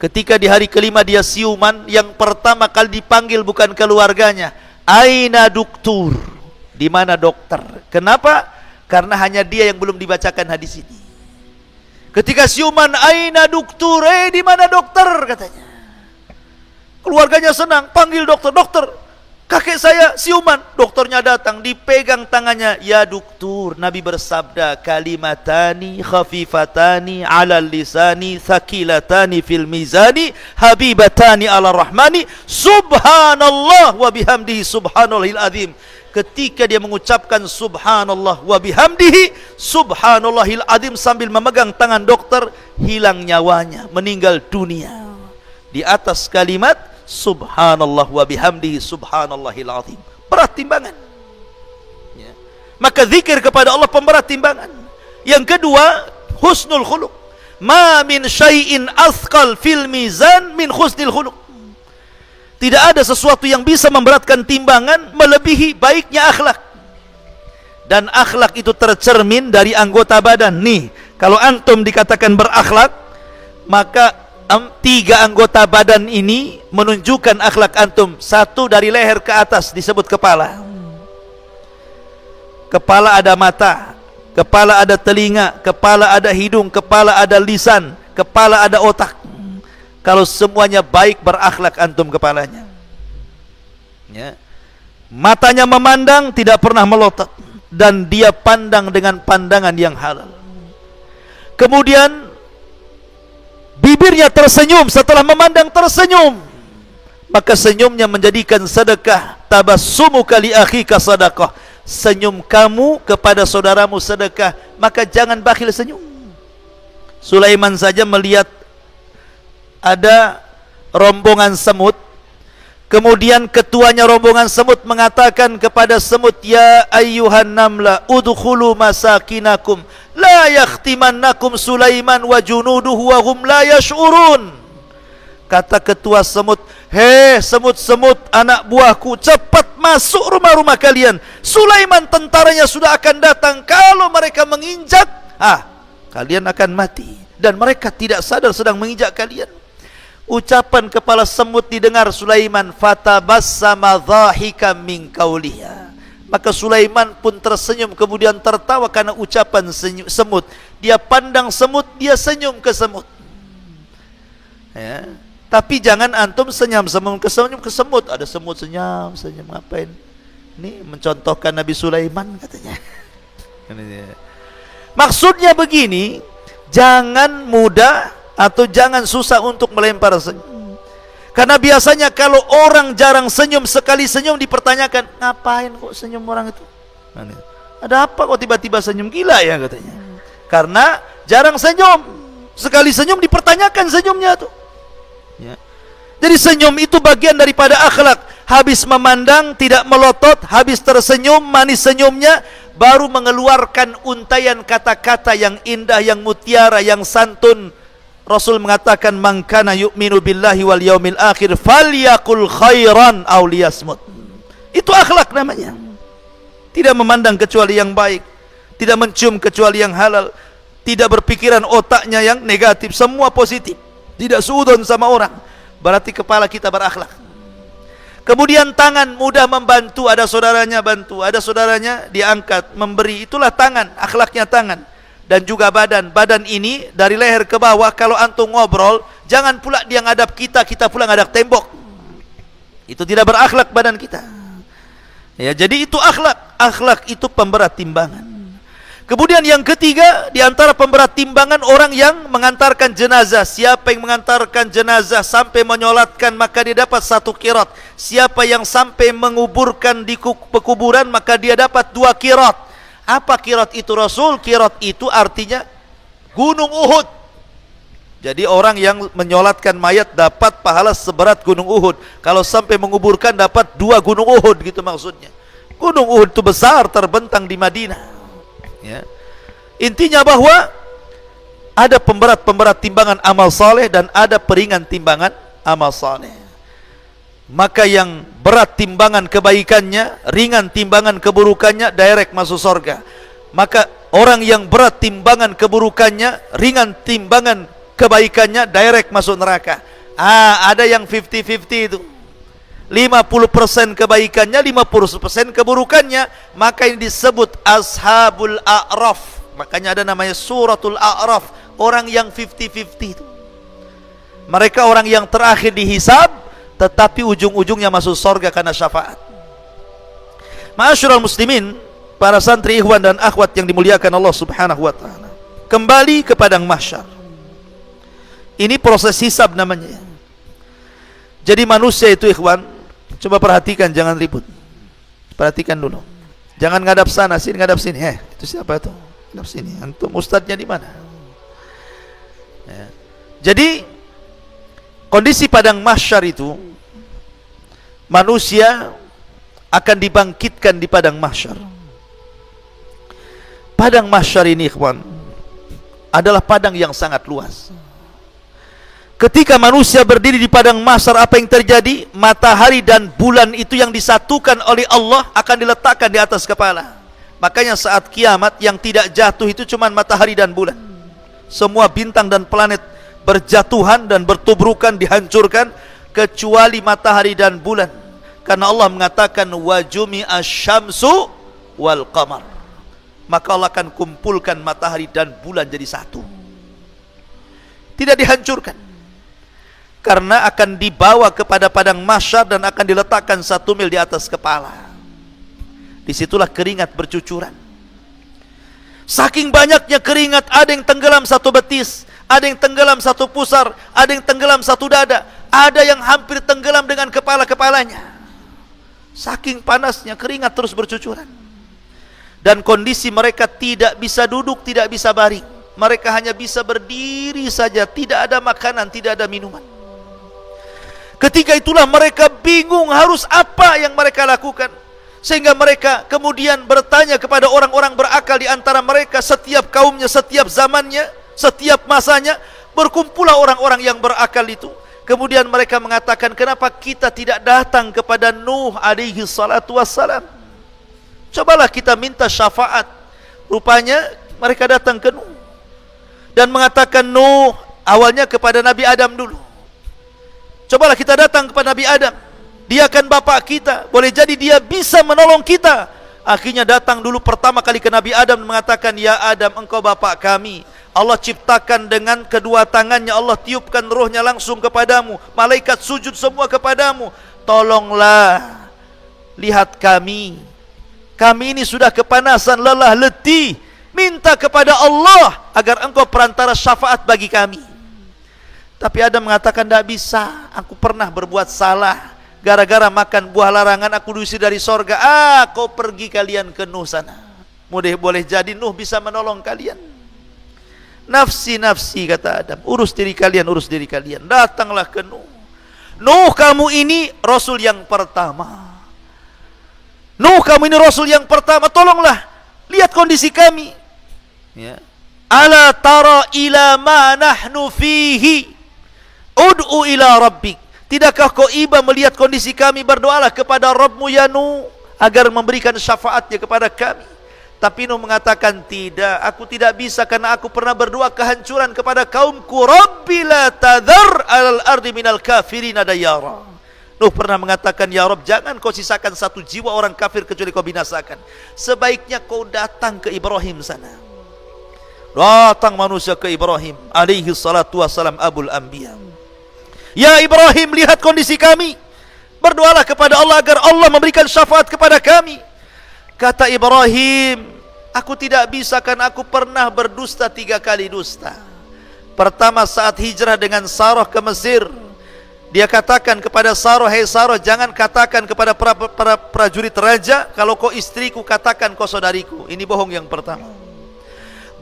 ketika di hari kelima dia siuman, yang pertama kali dipanggil bukan keluarganya, aina dokter, di mana dokter? Kenapa? Karena hanya dia yang belum dibacakan hadis ini. Ketika siuman, aina dokter, di mana dokter? Katanya. Keluarganya senang, panggil dokter, dokter. Kakek saya siuman, dokternya datang, dipegang tangannya, ya dokter, Nabi bersabda, kalimatani khafifatani ala lisani thaqilatani fil mizani habibatani ala rahmani subhanallah wa bihamdihi subhanallahil azim. Ketika dia mengucapkan subhanallah wa bihamdihi subhanallahil azim sambil memegang tangan dokter, hilang nyawanya, meninggal dunia di atas kalimat subhanallah wa bihamdihi subhanallahil azim. Berat timbangan ya. Maka zikir kepada Allah pemberat timbangan. Yang kedua, husnul khuluq. Ma min syai'in athqal fil mizan min husnil khuluq. Tidak ada sesuatu yang bisa memberatkan timbangan melebihi baiknya akhlak. Dan akhlak itu tercermin dari anggota badan. Nih, kalau antum dikatakan berakhlak, maka 3 anggota badan ini menunjukkan akhlak antum. 1 dari leher ke atas disebut kepala. Kepala ada mata, kepala ada telinga, kepala ada hidung, kepala ada lisan, kepala ada otak. Kalau semuanya baik, berakhlak antum kepalanya ya. Matanya memandang, tidak pernah melotot, dan dia pandang dengan pandangan yang halal. Kemudian bibirnya tersenyum, setelah memandang tersenyum, maka senyumnya menjadikan sedekah. Tabassumuka li akhika sadaqah, senyum kamu kepada saudaramu sedekah, maka jangan bakhil senyum. Sulaiman saja melihat ada rombongan semut, kemudian ketuanya rombongan semut mengatakan kepada semut, ya ayyuhan namla udkhulu masakinakum la yakhtimannakum Sulaiman wa junuduhu wa hum la yash'urun. Kata ketua semut, hei semut-semut anak buahku, cepat masuk rumah-rumah kalian, Sulaiman tentaranya sudah akan datang. Kalau mereka menginjak, kalian akan mati, dan mereka tidak sadar sedang menginjak kalian. Ucapan kepala semut didengar Sulaiman, fatabassama dhahika min qauliha. Maka Sulaiman pun tersenyum, kemudian tertawa karena ucapan semut. Dia pandang semut, dia senyum ke semut ya. Tapi jangan antum senyum ke semut. Ada semut senyum ngapain? Ini mencontohkan Nabi Sulaiman katanya. Maksudnya begini, jangan mudah atau jangan susah untuk melempar senyum. Karena biasanya kalau orang jarang senyum, sekali senyum dipertanyakan, ngapain kok senyum orang itu? Ada apa kok tiba-tiba senyum? Gila ya katanya. Karena jarang senyum, sekali senyum dipertanyakan senyumnya tuh ya. Jadi senyum itu bagian daripada akhlak. Habis memandang tidak melotot, habis tersenyum manis senyumnya, baru mengeluarkan untayan kata-kata yang indah, yang mutiara, yang santun. Rasul mengatakan, man kana yu'minu billahi wal yaumil akhir falyakul khairan aw liyasmut. Itu akhlak namanya. Tidak memandang kecuali yang baik, tidak mencium kecuali yang halal, tidak berpikiran otaknya yang negatif, semua positif, tidak suudon sama orang. Berarti kepala kita berakhlak. Kemudian tangan mudah membantu, ada saudaranya bantu, ada saudaranya diangkat, memberi, itulah tangan, akhlaknya tangan. Dan juga badan. Badan ini dari leher ke bawah, kalau antum ngobrol, jangan pula dia ngadap kita, kita pula ngadap tembok. Itu tidak berakhlak badan kita. Ya, jadi itu akhlak. Akhlak itu pemberat timbangan. Kemudian yang ketiga, di antara pemberat timbangan orang yang mengantarkan jenazah. Siapa yang mengantarkan jenazah sampai menyolatkan, maka dia dapat 1 qirat. Siapa yang sampai menguburkan di pekuburan, maka dia dapat 2 qirat. Apa qirat itu Rasul? Qirat itu artinya gunung Uhud. Jadi orang yang menyolatkan mayat dapat pahala seberat gunung Uhud. Kalau sampai menguburkan dapat 2 gunung Uhud, gitu maksudnya. Gunung Uhud itu besar, terbentang di Madinah. Ya. Intinya bahwa ada pemberat timbangan amal saleh dan ada peringan timbangan amal saleh. Maka yang berat timbangan kebaikannya, ringan timbangan keburukannya, direct masuk surga. Maka orang yang berat timbangan keburukannya, ringan timbangan kebaikannya, direct masuk neraka. Ada yang 50-50 itu. 50% kebaikannya, 50% keburukannya, maka ini disebut ashabul a'raf. Makanya ada namanya suratul a'raf, orang yang 50-50 itu. Mereka orang yang terakhir dihisab, tetapi ujung-ujungnya masuk surga karena syafaat. Ma'asyiral muslimin, para santri, ikhwan dan akhwat yang dimuliakan Allah Subhanahu wa taala. Kembali ke padang mahsyar. Ini proses hisab namanya. Jadi manusia itu, ikhwan, coba perhatikan, jangan ribut. Perhatikan dulu. Jangan ngadap sana, sini ngadap sini. Itu siapa itu? Ngadap sini. Antum ustadznya di mana? Ya. Jadi kondisi padang mahsyar itu, manusia akan dibangkitkan di padang mahsyar. Padang mahsyar ini, ikhwan, adalah padang yang sangat luas. Ketika manusia berdiri di padang mahsyar, apa yang terjadi? Matahari dan bulan itu yang disatukan oleh Allah akan diletakkan di atas kepala. Makanya saat kiamat yang tidak jatuh itu cuma matahari dan bulan. Semua bintang dan planet berjatuhan dan bertubrukan, dihancurkan, kecuali matahari dan bulan. Karena Allah mengatakan wajumi asyamsu wal qamar. Maka Allah akan kumpulkan matahari dan bulan jadi satu. Tidak dihancurkan. Karena akan dibawa kepada padang mahsyar dan akan diletakkan 1 mil di atas kepala. Disitulah keringat bercucuran. Saking banyaknya keringat, ada yang tenggelam 1 betis, ada yang tenggelam 1 pusar, ada yang tenggelam 1 dada, ada yang hampir tenggelam dengan kepala-kepalanya. Saking panasnya keringat terus bercucuran. Dan kondisi mereka tidak bisa duduk, tidak bisa baring. Mereka hanya bisa berdiri saja, tidak ada makanan, tidak ada minuman. Ketika itulah mereka bingung harus apa yang mereka lakukan. Sehingga mereka kemudian bertanya kepada orang-orang berakal di antara mereka. Setiap kaumnya, setiap zamannya, setiap masanya, berkumpullah orang-orang yang berakal itu. Kemudian mereka mengatakan, kenapa kita tidak datang kepada Nuh alaihi salatu wassalam? Cobalah kita minta syafaat. Rupanya mereka datang ke Nuh dan mengatakan, Nuh, awalnya kepada Nabi Adam dulu. Cobalah kita datang kepada Nabi Adam. Dia kan bapak kita, boleh jadi dia bisa menolong kita. Akhirnya datang dulu pertama kali ke Nabi Adam dan mengatakan, ya Adam, engkau bapak kami. Allah ciptakan dengan kedua tangannya, Allah tiupkan rohnya langsung kepadamu. Malaikat sujud semua kepadamu. Tolonglah, lihat kami. Kami ini sudah kepanasan, lelah, letih. Minta kepada Allah agar engkau perantara syafaat bagi kami. Tapi Adam mengatakan, tidak bisa, aku pernah berbuat salah. Gara-gara makan buah larangan aku diusir dari sorga. Kau pergi kalian ke Nuh sana. Boleh jadi Nuh bisa menolong kalian. Nafsi, kata Adam, urus diri kalian, urus diri kalian. Datanglah ke Nuh. Nuh, kamu ini Rasul yang pertama. Nuh, kamu ini Rasul yang pertama, tolonglah, lihat kondisi kami. Ya. Ala tara ila ma nahnu fihi. Ud'u ila rabbik. Tidakkah kau iba melihat kondisi kami? Berdoalah kepada Rabbmu ya Nuh, agar memberikan syafaatnya kepada kami. Tapi Nuh mengatakan, tidak, aku tidak bisa, karena aku pernah berdoa kehancuran kepada kaumku. Rabbi la tadhar alal ardi minal kafirin dayara. Nuh pernah mengatakan, ya Rabb, jangan kau sisakan satu jiwa orang kafir kecuali kau binasakan. Sebaiknya kau datang ke Ibrahim sana. Datang manusia ke Ibrahim alaihi salatu wassalam, abul anbiya. Ya Ibrahim, lihat kondisi kami. Berdoalah kepada Allah agar Allah memberikan syafaat kepada kami. Kata Ibrahim, Aku tidak bisa karena aku pernah berdusta 3 kali dusta. Pertama saat hijrah dengan Sarah ke Mesir, dia katakan kepada Sarah, "Hei Sarah, jangan katakan kepada para prajurit raja kalau kau istriku, katakan kau saudariku." Ini bohong yang pertama.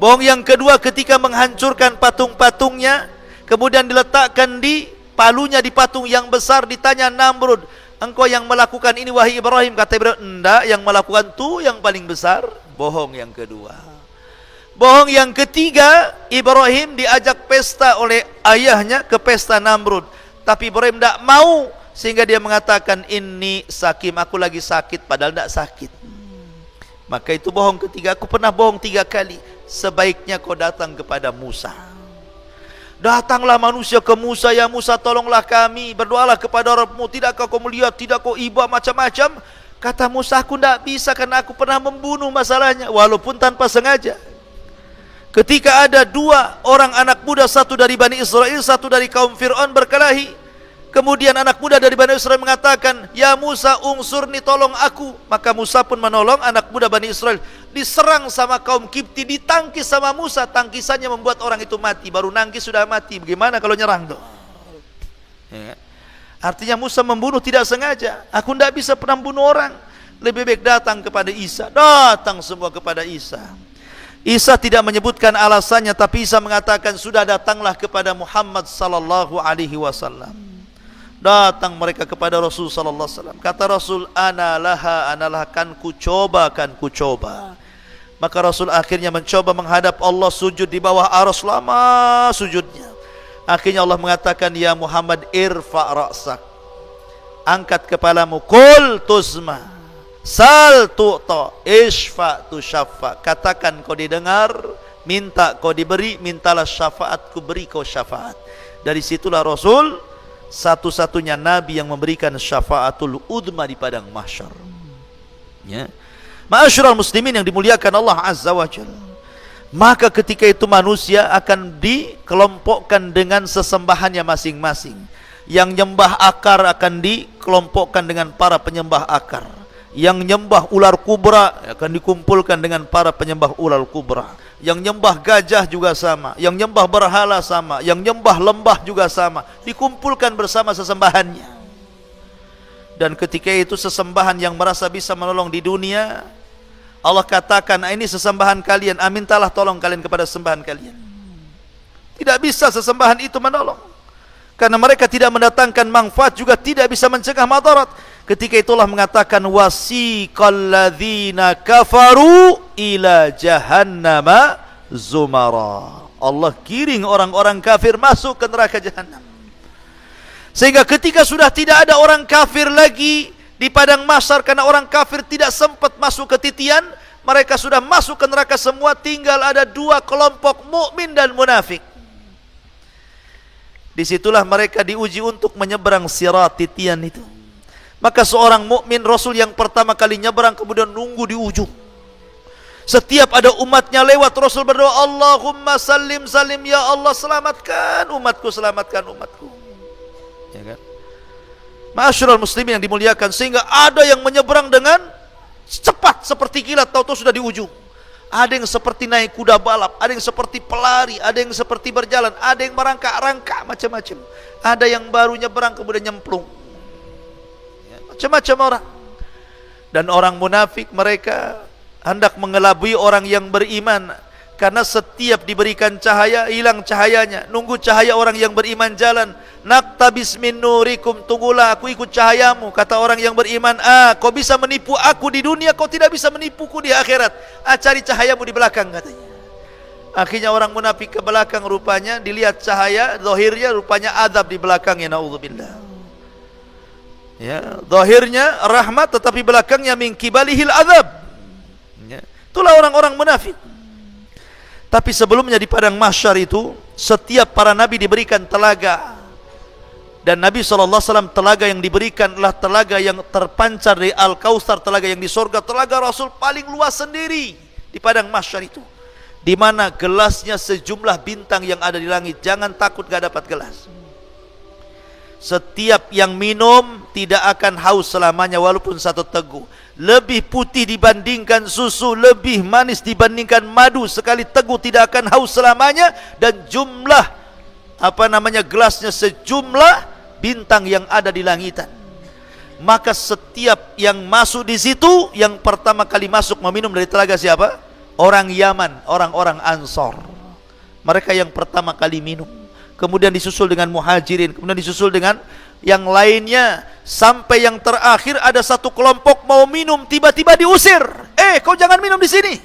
Bohong yang kedua ketika menghancurkan patung-patungnya, kemudian diletakkan di palunya di patung yang besar, ditanya Namrud, "Engkau yang melakukan ini wahai Ibrahim?" Kata Ibrahim, "Enggak, yang melakukan tu yang paling besar." Bohong yang kedua. Bohong yang ketiga, Ibrahim diajak pesta oleh ayahnya ke pesta Namrud, tapi Ibrahim tidak mau, sehingga dia mengatakan, "Inni sakim, aku lagi sakit," padahal tidak sakit. Maka itu bohong ketiga. Aku pernah bohong 3 kali. Sebaiknya kau datang kepada Musa. Datanglah manusia ke Musa, "Ya Musa, tolonglah kami, berdoalah kepada Rabbmu, tidakkah kau melihat, tidak kau iba macam-macam?" Kata Musa, "Aku tidak bisa karena aku pernah membunuh masalahnya, walaupun tanpa sengaja." Ketika ada 2 orang anak muda, satu dari Bani Israel, satu dari kaum Fir'aun berkelahi, kemudian anak muda dari Bani Israel mengatakan, "Ya Musa, unsurni, tolong aku." Maka Musa pun menolong anak muda Bani Israel. Diserang sama kaum Kipti, ditangkis sama Musa. Tangkisannya membuat orang itu mati. Baru nangkis sudah mati, bagaimana kalau nyerang tuh? Ya. Artinya Musa membunuh tidak sengaja. Aku tidak bisa pernah membunuh orang. Lebih baik datang kepada Isa. Datang semua kepada Isa. Isa tidak menyebutkan alasannya, tapi Isa mengatakan, "Sudah datanglah kepada Muhammad sallallahu alaihi wasallam." Datang mereka kepada Rasul sallallahu alaihi wasallam. Kata Rasul, analah, kan ku coba." Maka Rasul akhirnya mencoba menghadap Allah, sujud di bawah arsy, lama sujudnya. Akhirnya Allah mengatakan, "Ya Muhammad, irfa' ra'sak." Angkat kepalamu, "Qul tusma, sal tu'ta, ishfa' tushaffa." Katakan kau didengar, minta kau diberi, mintalah syafaat, ku beri kau syafaat. Dari situlah Rasul satu-satunya Nabi yang memberikan syafaatul udma di padang mahsyar. Ya. Ma'asyiral muslimin yang dimuliakan Allah Azza wa Jalla. Maka ketika itu manusia akan dikelompokkan dengan sesembahannya masing-masing. Yang nyembah akar akan dikelompokkan dengan para penyembah akar. Yang nyembah ular kubra akan dikumpulkan dengan para penyembah ular kubra. Yang nyembah gajah juga sama. Yang nyembah berhala sama. Yang nyembah lembah juga sama. Dikumpulkan bersama sesembahannya. Dan ketika itu sesembahan yang merasa bisa menolong di dunia, Allah katakan, "Ini sesembahan kalian, mintalah tolong kalian kepada sembahan kalian." Tidak bisa sesembahan itu menolong, karena mereka tidak mendatangkan manfaat, juga tidak bisa mencegah madarat. Ketika itulah mengatakan, "Wasiqal ladzina kafaru ila jahannama zumara." Allah kiring orang-orang kafir masuk ke neraka jahanam. Sehingga ketika sudah tidak ada orang kafir lagi di padang mahsyar, karena orang kafir tidak sempat masuk ke titian, mereka sudah masuk ke neraka semua. Tinggal ada 2 kelompok, mukmin dan munafik. Disitulah mereka diuji untuk menyeberang sirat, titian itu. Maka seorang mukmin, Rasul yang pertama kali nyeberang, kemudian nunggu di ujung. Setiap ada umatnya lewat, Rasul berdoa, "Allahumma salim salim, ya Allah, selamatkan umatku, selamatkan umatku." Ya kan? Ma'asyiral muslimin yang dimuliakan, sehingga ada yang menyeberang dengan cepat seperti kilat, tahu-tahu sudah di ujung. Ada yang seperti naik kuda balap, ada yang seperti pelari, ada yang seperti berjalan, ada yang merangkak-rangkak, macam-macam. Ada yang baru nyeberang kemudian nyemplung. Ya, macam-macam orang. Dan orang munafik, mereka hendak mengelabui orang yang beriman, karena setiap diberikan cahaya, hilang cahayanya. Nunggu cahaya orang yang beriman jalan. "Naktabis min nurikum," tunggulah aku ikut cahayamu. Kata orang yang beriman, "Kau bisa menipu aku di dunia, kau tidak bisa menipuku di akhirat. Cari cahayamu di belakang," katanya. Akhirnya orang munafik ke belakang, rupanya dilihat cahaya, zahirnya rupanya azab di belakangnya, naudzubillah. Ya, zahirnya rahmat, tetapi belakangnya min kibalihil azab. Ya, itulah orang-orang munafik. Tapi sebelumnya di padang mahsyar itu, setiap para nabi diberikan telaga. Dan Nabi SAW, telaga yang diberikan adalah telaga yang terpancar dari Al-Kautsar, telaga yang di sorga. Telaga Rasul paling luas sendiri di padang mahsyar itu, di mana gelasnya sejumlah bintang yang ada di langit. Jangan takut gak dapat gelas. Setiap yang minum tidak akan haus selamanya walaupun 1 teguk. lebih putih dibandingkan susu, lebih manis dibandingkan madu, sekali teguh tidak akan haus selamanya, dan jumlah gelasnya sejumlah bintang yang ada di langitan. Maka setiap yang masuk di situ, yang pertama kali masuk meminum dari telaga siapa? Orang Yaman, orang-orang Ansor. Mereka yang pertama kali minum. Kemudian disusul dengan Muhajirin, kemudian disusul dengan yang lainnya, sampai yang terakhir ada satu kelompok mau minum, tiba-tiba diusir. Kau jangan minum di sini.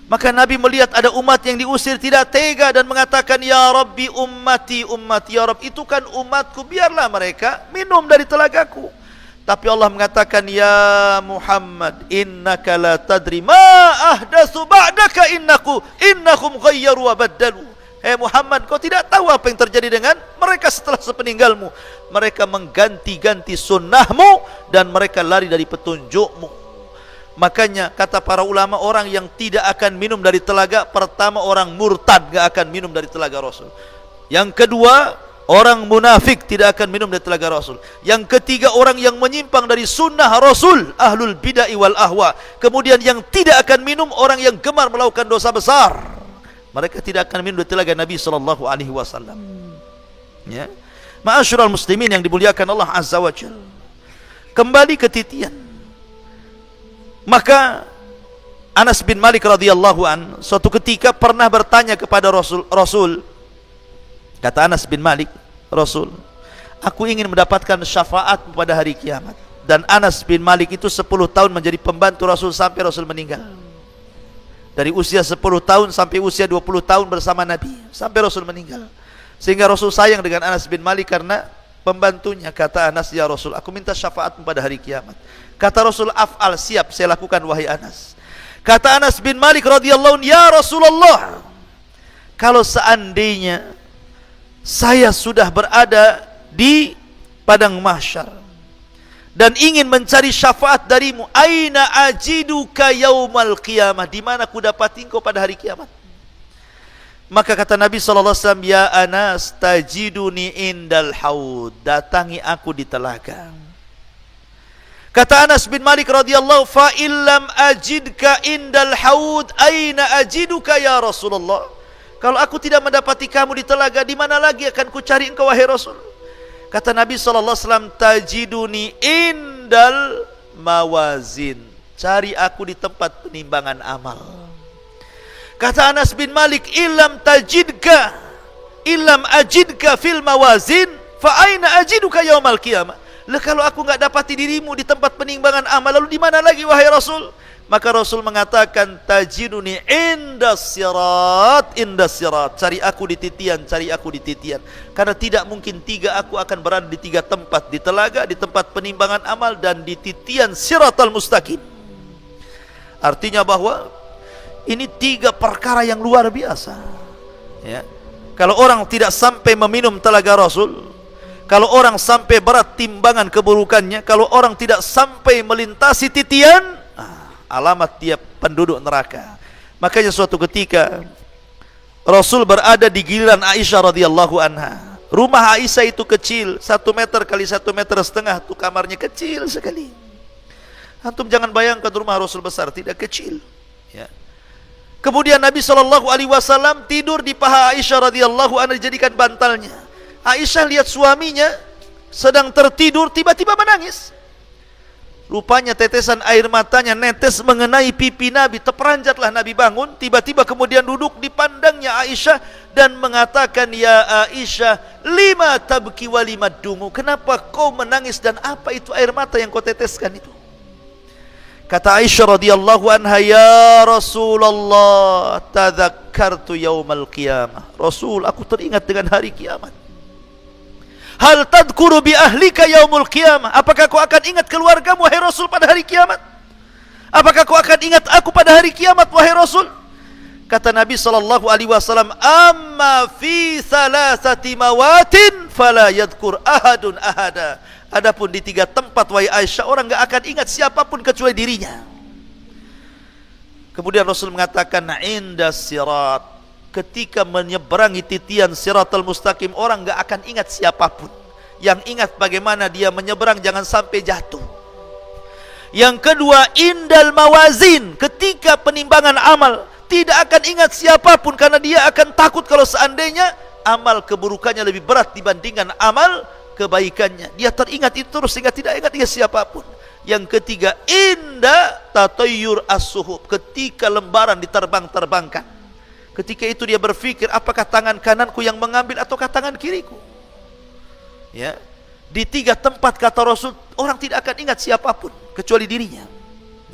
Maka Nabi melihat ada umat yang diusir, tidak tega dan mengatakan, ya Rabbi ummati ummati, ya Rabb, itu kan umatku, biarlah mereka minum dari telagaku. Tapi Allah mengatakan, ya Muhammad, innaka la tadri ma ahdatsu ba'daka, innahum ghayyaru wa baddalu. Muhammad, kau tidak tahu apa yang terjadi dengan mereka setelah sepeninggalmu. Mereka mengganti-ganti sunnahmu dan mereka lari dari petunjukmu. Makanya kata para ulama, orang yang tidak akan minum dari telaga, pertama orang murtad, gak akan minum dari telaga Rasul. Yang kedua, orang munafik tidak akan minum dari telaga Rasul. Yang ketiga, orang yang menyimpang dari sunnah Rasul, ahlul bid'ah wal ahwa. Kemudian yang tidak akan minum, orang yang gemar melakukan dosa besar. Mereka tidak akan minum dari telaga Nabi sallallahu alaihi wasallam. Ya. Ma'asyiral muslimin yang dimuliakan Allah Azza wa Jalla. Kembali ke titian. Maka Anas bin Malik radhiyallahu an suatu ketika pernah bertanya kepada Rasul. Kata Anas bin Malik, Rasul, aku ingin mendapatkan syafaat pada hari kiamat. Dan Anas bin Malik itu 10 tahun menjadi pembantu Rasul sampai Rasul meninggal. Dari usia 10 tahun sampai usia 20 tahun bersama Nabi, sampai Rasul meninggal. Sehingga Rasul sayang dengan Anas bin Malik karena pembantunya. Kata Anas, ya Rasul, aku minta syafaat pada hari kiamat. Kata Rasul, af'al, siap, saya lakukan wahai Anas. Kata Anas bin Malik radhiyallahu anhu, ya Rasulullah, kalau seandainya saya sudah berada di padang mahsyar dan ingin mencari syafaat darimu, aina ajiduka yaumal qiyamah, di mana aku dapati engkau pada hari kiamat? Maka kata Nabi sallallahu alaihi wasallam, ya Anas, tajiduni indal haud, datangi aku di telaga. Kata Anas bin Malik radhiyallahu, fa illam ajidka indal haud, aina ajiduka ya Rasulullah? Kalau aku tidak mendapati kamu di telaga, di mana lagi akan ku cari engkau wahai Rasul? Kata Nabi sallallahu alaihi wasallam, tajiduni indal mawazin, cari aku di tempat penimbangan amal. Kata Anas bin Malik, illam ajidka fil mawazin, fa aina ajiduka yaumal qiyamah? Lah kalau aku enggak dapati dirimu di tempat penimbangan amal, lalu di mana lagi wahai Rasul? Maka Rasul mengatakan, tajiduni indas sirat, cari aku di titian, cari aku di titian. Karena tidak mungkin tiga aku akan berada di tiga tempat, di telaga, di tempat penimbangan amal, dan di titian siratal mustaqim. Artinya bahwa ini tiga perkara yang luar biasa. Ya. Kalau orang tidak sampai meminum telaga Rasul, kalau orang sampai berat timbangan keburukannya, kalau orang tidak sampai melintasi titian, alamat dia penduduk neraka. Makanya suatu ketika Rasul berada di giliran Aisyah radhiyallahu anha. Rumah Aisyah itu kecil, 1 meter kali 1,5 meter, itu kamarnya kecil sekali. Antum jangan bayangkan rumah Rasul besar, tidak kecil. Ya. Kemudian Nabi SAW tidur di paha Aisyah radhiyallahu anha, dijadikan bantalnya. Aisyah lihat suaminya sedang tertidur, tiba-tiba menangis. Rupanya tetesan air matanya netes mengenai pipi Nabi. Terperanjatlah Nabi bangun. Tiba-tiba kemudian duduk di pandangnya Aisyah dan mengatakan, ya Aisyah, lima tabki wa lima dungu, kenapa kau menangis dan apa itu air mata yang kau teteskan itu? Kata Aisyah radhiyallahu anha, ya Rasulullah, tadzakartu yaumal qiyamah. Rasul, aku teringat dengan hari kiamat. Hal tadkuru bi ahlika yaumul qiyamah, apakah kau akan ingat keluargamu wahai Rasul pada hari kiamat? Apakah kau akan ingat aku pada hari kiamat wahai Rasul? Kata Nabi sallallahu alaihi wasallam, amma fi thalathati mawatin fala yadhkur ahadun ahada. Adapun di 3 tempat wahai Aisyah, orang enggak akan ingat siapapun kecuali dirinya. Kemudian Rasul mengatakan, indas sirat, ketika menyeberangi titian siratal mustaqim, orang enggak akan ingat siapapun. Yang ingat bagaimana dia menyeberang, jangan sampai jatuh. Yang kedua, indal mawazin, ketika penimbangan amal, tidak akan ingat siapapun karena dia akan takut kalau seandainya amal keburukannya lebih berat dibandingkan amal kebaikannya. Dia teringat itu terus sehingga tidak ingat siapapun. Yang ketiga, inda tatayyur as-suhub, ketika lembaran diterbang-terbangkan. Ketika itu dia berpikir, apakah tangan kananku yang mengambil ataukah tangan kiriku? Ya. Di 3 tempat kata Rasul, orang tidak akan ingat siapapun kecuali dirinya.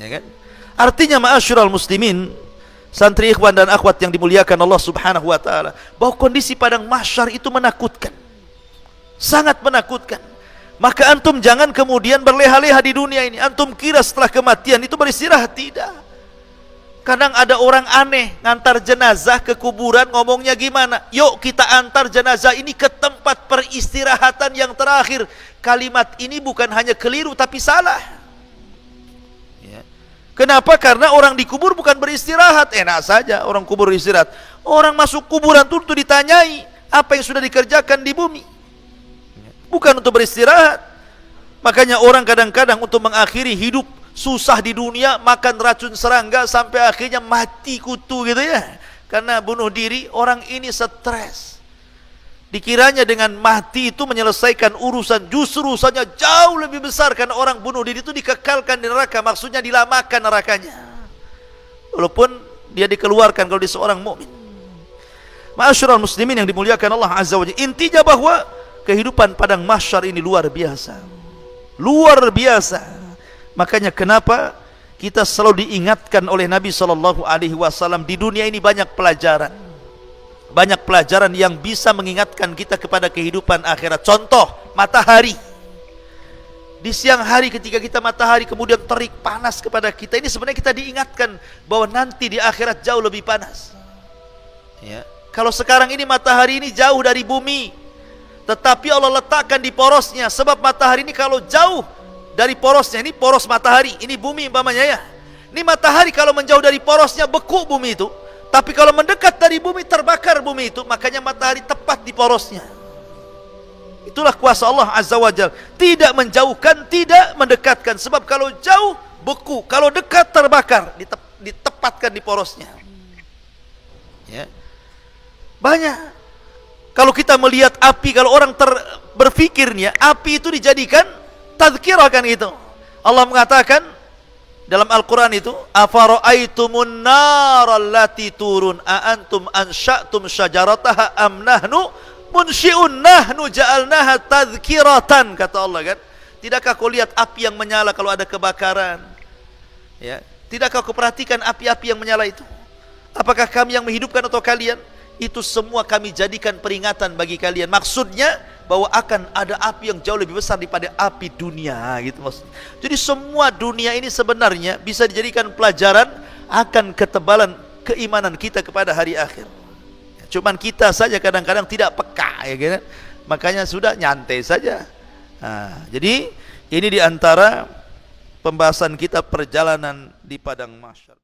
Ya kan? Artinya ma'asyiral muslimin, santri ikhwan dan akhwat yang dimuliakan Allah Subhanahu wa taala, bahwa kondisi padang mahsyar itu menakutkan. Sangat menakutkan. Maka antum jangan kemudian berleha-leha di dunia ini. Antum kira setelah kematian itu beristirahat, tidak. Kadang ada orang aneh ngantar jenazah ke kuburan, ngomongnya gimana? Yuk kita antar jenazah ini ke tempat peristirahatan yang terakhir. Kalimat ini bukan hanya keliru tapi salah. Ya. Kenapa? Karena orang dikubur bukan beristirahat. Enak saja orang kubur istirahat. Orang masuk kuburan itu ditanyai apa yang sudah dikerjakan di bumi. Bukan untuk beristirahat. Makanya orang kadang-kadang untuk mengakhiri hidup susah di dunia, makan racun serangga sampai akhirnya mati kutu gitu ya. Karena bunuh diri, orang ini stres. Dikiranya dengan mati itu menyelesaikan urusan, justru urusannya jauh lebih besar karena orang bunuh diri itu dikekalkan di neraka, maksudnya dilamakan nerakanya. Walaupun dia dikeluarkan kalau dia seorang mukmin. Ma'asyiral muslimin yang dimuliakan Allah Azza wa Jalla, intinya bahwa kehidupan padang mahsyar ini luar biasa. Luar biasa. Makanya kenapa kita selalu diingatkan oleh Nabi SAW, di dunia ini banyak pelajaran. Banyak pelajaran yang bisa mengingatkan kita kepada kehidupan akhirat. Contoh, matahari. Di siang hari ketika kita matahari kemudian terik panas kepada kita, ini sebenarnya kita diingatkan bahwa nanti di akhirat jauh lebih panas. Ya. Kalau sekarang ini matahari ini jauh dari bumi, tetapi Allah letakkan di porosnya. Sebab matahari ini kalau jauh dari porosnya, ini poros matahari, ini bumi umpamanya ya. Ini matahari kalau menjauh dari porosnya beku bumi itu, tapi kalau mendekat dari bumi terbakar bumi itu. Makanya matahari tepat di porosnya. Itulah kuasa Allah Azza wa Jalla. Tidak menjauhkan, tidak mendekatkan. Sebab kalau jauh beku, kalau dekat terbakar, ditepatkan di porosnya. Ya. Banyak. Kalau kita melihat api, kalau orang berpikirnya api itu dijadikan tadzkirah kan itu. Allah mengatakan dalam Al-Quran itu, afara'aitumun naral lati turun a antum ansha'tum syajarataha am nahnu munsyi'un nahnu ja'alnaha tadzkiratan, kata Allah kan. Tidakkah kau lihat api yang menyala kalau ada kebakaran? Ya, tidakkah kau perhatikan api-api yang menyala itu? Apakah kami yang menghidupkan atau kalian? Itu semua kami jadikan peringatan bagi kalian. Maksudnya bahwa akan ada api yang jauh lebih besar daripada api dunia, gitu maksudnya. Jadi semua dunia ini sebenarnya bisa dijadikan pelajaran akan ketebalan keimanan kita kepada hari akhir. Cuman kita saja kadang-kadang tidak peka, ya kan? Makanya sudah nyantai saja. Nah, jadi ini diantara pembahasan kita perjalanan di padang mahsyar.